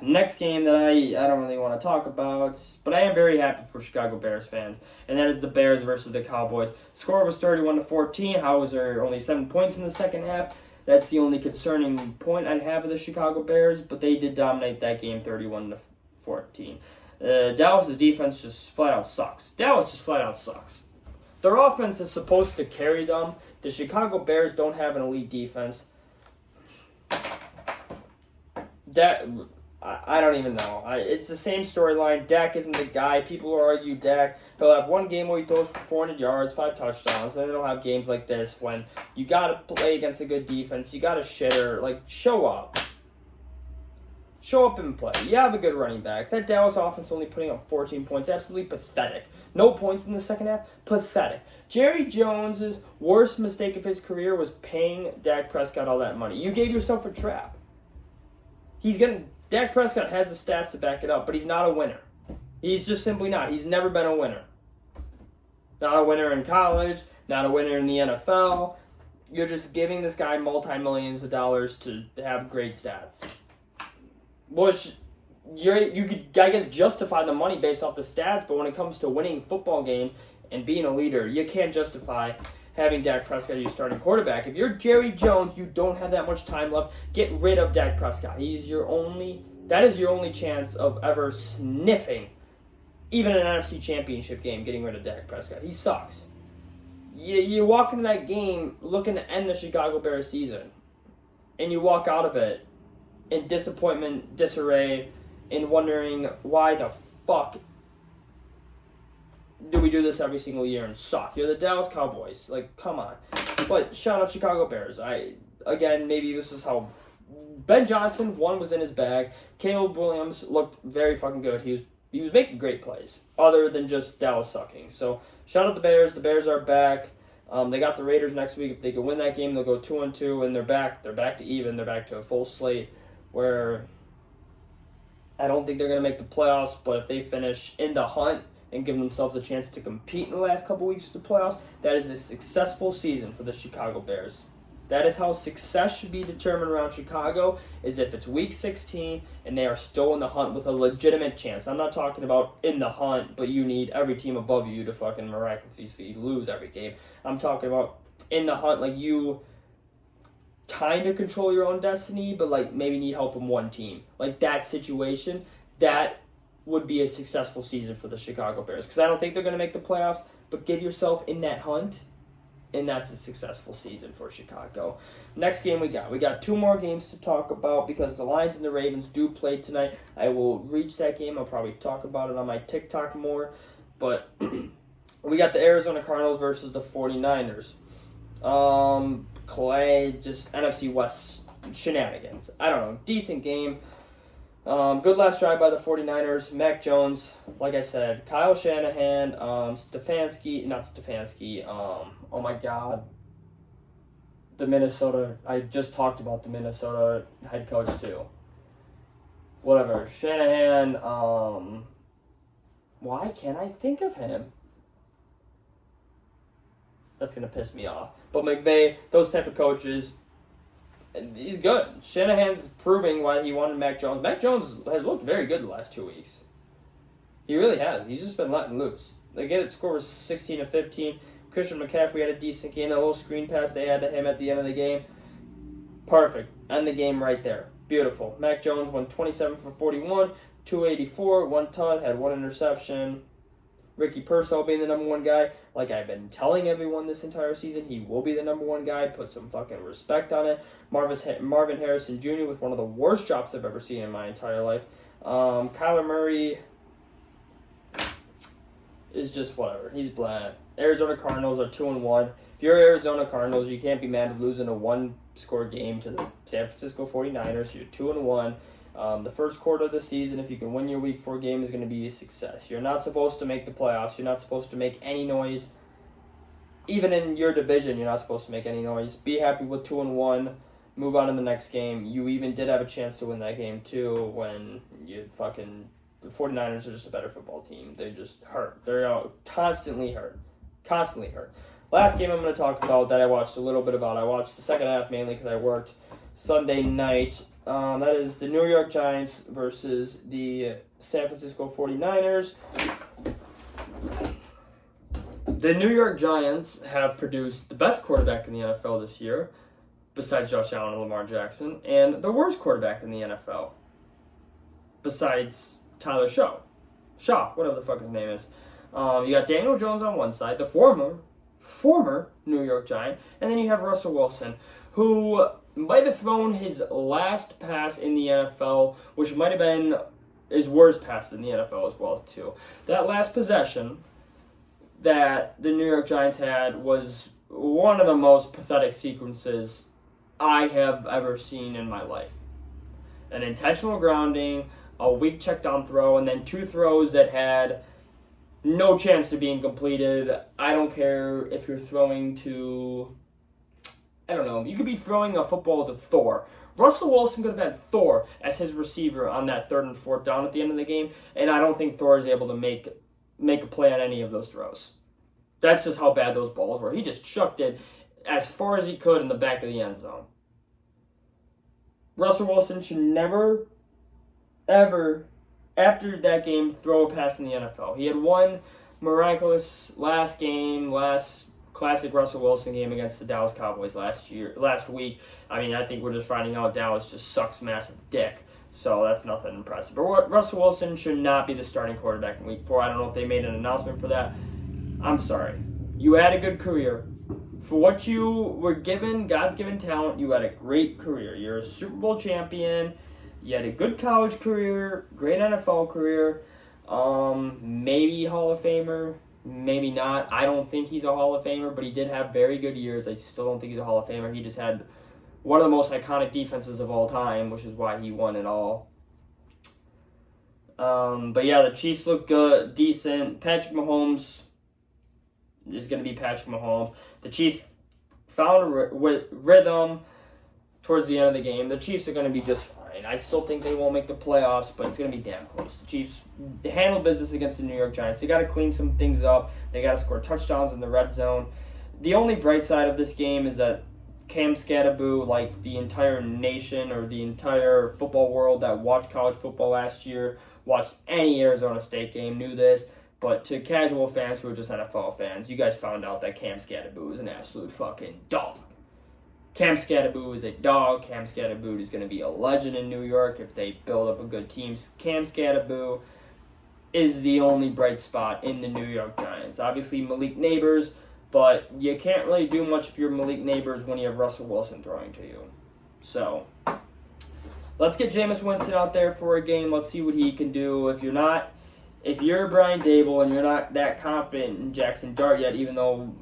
Next game that I don't really want to talk about, but I am very happy for Chicago Bears fans, and that is the Bears versus the Cowboys. Score was 31-14. How was there only 7 points in the second half? That's the only concerning point I'd have of the Chicago Bears, but they did dominate that game 31-14. Dallas' defense just flat out sucks. Their offense is supposed to carry them. The Chicago Bears don't have an elite defense. I don't even know. It's the same storyline. Dak isn't the guy. People will argue Dak. He'll have one game where he throws for 400 yards, 5 touchdowns. Then he'll have games like this when you got to play against a good defense. You got to shitter. Show up. Show up and play. You have a good running back. That Dallas offense only putting up 14 points. Absolutely pathetic. No points in the second half. Pathetic. Jerry Jones' worst mistake of his career was paying Dak Prescott all that money. You gave yourself a trap. Dak Prescott has the stats to back it up, but he's not a winner. He's just simply not. He's never been a winner. Not a winner in college, not a winner in the NFL. You're just giving this guy multi-millions of dollars to have great stats. Which, you could, I guess, justify the money based off the stats, but when it comes to winning football games and being a leader, you can't justify having Dak Prescott as your starting quarterback. If you're Jerry Jones, you don't have that much time left. Get rid of Dak Prescott. That is your only chance of ever sniffing even an NFC Championship game, getting rid of Dak Prescott. He sucks. You walk into that game looking to end the Chicago Bears season, and you walk out of it in disappointment, disarray, and wondering why the fuck do we do this every single year and suck? You're the Dallas Cowboys. Like, come on. But shout out Chicago Bears. Again, maybe this is how Ben Johnson, one, was in his bag. Caleb Williams looked very fucking good. He was making great plays, other than just Dallas sucking. So shout out the Bears. The Bears are back. They got the Raiders next week. If they can win that game, they'll go 2-2, and they're back. They're back to even. They're back to a full slate. Where I don't think they're gonna make the playoffs, but if they finish in the hunt and give themselves a chance to compete in the last couple weeks of the playoffs, that is a successful season for the Chicago Bears. That is how success should be determined around Chicago, is if it's week 16 and they are still in the hunt with a legitimate chance. I'm not talking about in the hunt, but you need every team above you to fucking miraculously lose every game. I'm talking about in the hunt, like you kind of control your own destiny, but like maybe need help from one team. Like that situation, that would be a successful season for the Chicago Bears. Because I don't think they're going to make the playoffs, but give yourself in that hunt, and that's a successful season for Chicago. Next game we got 2 more games to talk about because the Lions and the Ravens do play tonight. I will reach that game. I'll probably talk about it on my TikTok more. But we got the Arizona Cardinals versus the 49ers. Clay, just NFC West shenanigans. I don't know. Decent game. Good last drive by the 49ers. Mac Jones, like I said, Kyle Shanahan, oh my God. I just talked about the Minnesota head coach too. Whatever. Shanahan, why can't I think of him? That's going to piss me off. But McVay, those type of coaches, he's good. Shanahan's proving why he wanted Mac Jones. Mac Jones has looked very good the last 2 weeks. He really has. He's just been letting loose. They get it score was 16-15. Christian McCaffrey had a decent game. That little screen pass they had to him at the end of the game. Perfect. End the game right there. Beautiful. Mac Jones went 27 for 41, 284, 1 TD, had 1 interception. Ricky Pearsall being the number 1 guy. Like I've been telling everyone this entire season, he will be the number 1 guy. Put some fucking respect on it. Marvin Harrison Jr. with one of the worst drops I've ever seen in my entire life. Kyler Murray is just whatever. He's bland. Arizona Cardinals are 2-1. If you're Arizona Cardinals, you can't be mad at losing a 1-score game to the San Francisco 49ers. You're 2-1. The first quarter of the season, if you can win your Week 4 game, is going to be a success. You're not supposed to make the playoffs. You're not supposed to make any noise. Even in your division, you're not supposed to make any noise. Be happy with 2-1. Move on to the next game. You even did have a chance to win that game, too, when the 49ers are just a better football team. They just hurt. They're constantly hurt. Last game I'm going to talk about that I watched a little bit about. I watched the second half mainly because I worked Sunday night. That is the New York Giants versus the San Francisco 49ers. The New York Giants have produced the best quarterback in the NFL this year, besides Josh Allen and Lamar Jackson, and the worst quarterback in the NFL, besides Tyler Shaw, whatever the fuck his name is. You got Daniel Jones on one side, the former New York Giant, and then you have Russell Wilson, who might have thrown his last pass in the NFL, which might have been his worst pass in the NFL as well, too. That last possession that the New York Giants had was one of the most pathetic sequences I have ever seen in my life. An intentional grounding, a weak check down throw, and then 2 throws that had no chance of being completed. I don't care if you're throwing to, I don't know, you could be throwing a football to Thor. Russell Wilson could have had Thor as his receiver on that 3rd and 4th down at the end of the game, and I don't think Thor is able to make a play on any of those throws. That's just how bad those balls were. He just chucked it as far as he could in the back of the end zone. Russell Wilson should never, ever, after that game, throw a pass in the NFL. He had one miraculous last classic Russell Wilson game against the Dallas Cowboys last week. I mean, I think we're just finding out Dallas just sucks massive dick. So that's nothing impressive. But Russell Wilson should not be the starting quarterback in Week 4. I don't know if they made an announcement for that. I'm sorry. You had a good career. For what you were given, God's given talent, you had a great career. You're a Super Bowl champion. You had a good college career, great NFL career, maybe Hall of Famer. Maybe not. I don't think he's a Hall of Famer, but he did have very good years. I still don't think he's a Hall of Famer. He just had one of the most iconic defenses of all time, which is why he won it all. But yeah, the Chiefs look good, decent. Patrick Mahomes is going to be Patrick Mahomes. The Chiefs found rhythm towards the end of the game. The Chiefs are going to be just fine. I still think they won't make the playoffs, but it's going to be damn close. The Chiefs handle business against the New York Giants. They got to clean some things up. They got to score touchdowns in the red zone. The only bright side of this game is that Cam Scatterboo, like the entire nation or the entire football world that watched college football last year, watched any Arizona State game, knew this. But to casual fans who are just NFL fans, you guys found out that Cam Scatterboo is an absolute fucking dog. Cam Scatterboo is a dog. Cam Scatterboo is going to be a legend in New York if they build up a good team. Cam Scatterboo is the only bright spot in the New York Giants. Obviously, Malik Neighbors, but you can't really do much if you're Malik Neighbors when you have Russell Wilson throwing to you. So, let's get Jameis Winston out there for a game. Let's see what he can do. If you're Brian Dable and you're not that confident in Jackson Dart yet, even though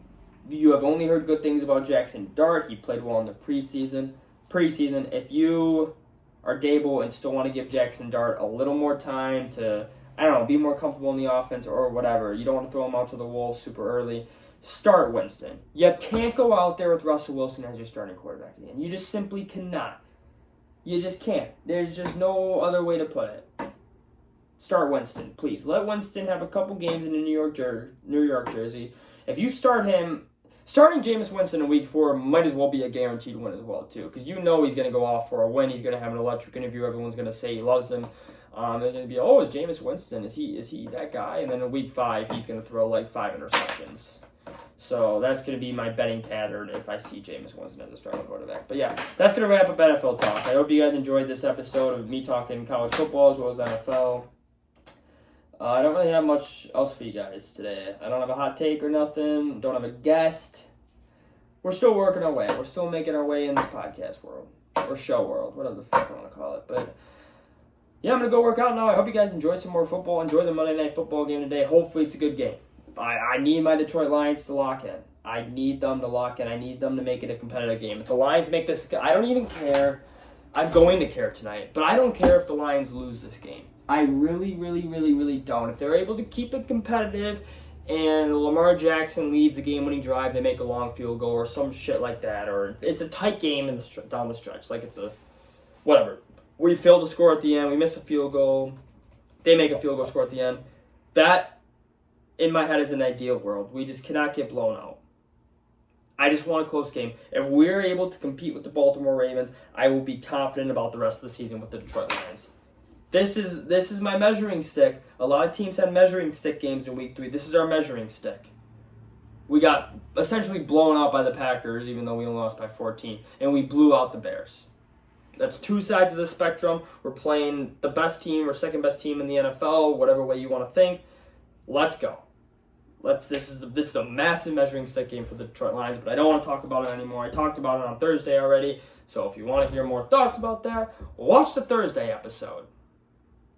you have only heard good things about Jackson Dart, he played well in the preseason. If you are Dable and still want to give Jackson Dart a little more time to, I don't know, be more comfortable in the offense or whatever, you don't want to throw him out to the wolves super early, start Winston. You can't go out there with Russell Wilson as your starting quarterback again. You just simply cannot. You just can't. There's just no other way to put it. Start Winston, please. Let Winston have a couple games in the New York jersey. If you start him, starting Jameis Winston in week 4 might as well be a guaranteed win as well, too. Because you know he's going to go off for a win. He's going to have an electric interview. Everyone's going to say he loves him. They're going to be, oh, is Jameis Winston? Is he that guy? And then in week 5, he's going to throw like 5 interceptions. So that's going to be my betting pattern if I see Jameis Winston as a starting quarterback. But yeah, that's going to wrap up NFL talk. I hope you guys enjoyed this episode of me talking college football as well as NFL. I don't really have much else for you guys today. I don't have a hot take or nothing. Don't have a guest. We're still working our way. We're still making our way in this podcast world. Or show world. Whatever the fuck I want to call it. But yeah, I'm going to go work out now. I hope you guys enjoy some more football. Enjoy the Monday Night Football game today. Hopefully it's a good game. I need my Detroit Lions to lock in. I need them to lock in. I need them to make it a competitive game. If the Lions make this, I don't even care. I'm going to care tonight. But I don't care if the Lions lose this game. I really, really, really, really don't. If they're able to keep it competitive and Lamar Jackson leads a game-winning drive, they make a long field goal or some shit like that, or it's a tight game down the stretch, like it's a whatever. We fail to score at the end, we miss a field goal, they make a field goal score at the end. That, in my head, is an ideal world. We just cannot get blown out. I just want a close game. If we're able to compete with the Baltimore Ravens, I will be confident about the rest of the season with the Detroit Lions. This is my measuring stick. A lot of teams had measuring stick games in week 3. This is our measuring stick. We got essentially blown out by the Packers, even though we only lost by 14, and we blew out the Bears. That's two sides of the spectrum. We're playing the best team or second best team in the NFL, whatever way you want to think. Let's go. This is a massive measuring stick game for the Detroit Lions, but I don't want to talk about it anymore. I talked about it on Thursday already, so if you want to hear more thoughts about that, watch the Thursday episode.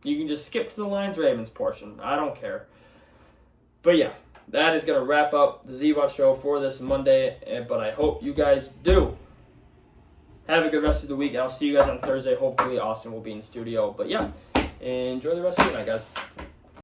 You can just skip to the Lions-Ravens portion. I don't care. But yeah, that is going to wrap up the Z-Watch show for this Monday, but I hope you guys do have a good rest of the week. I'll see you guys on Thursday. Hopefully Austin will be in the studio. But yeah, enjoy the rest of the night, guys.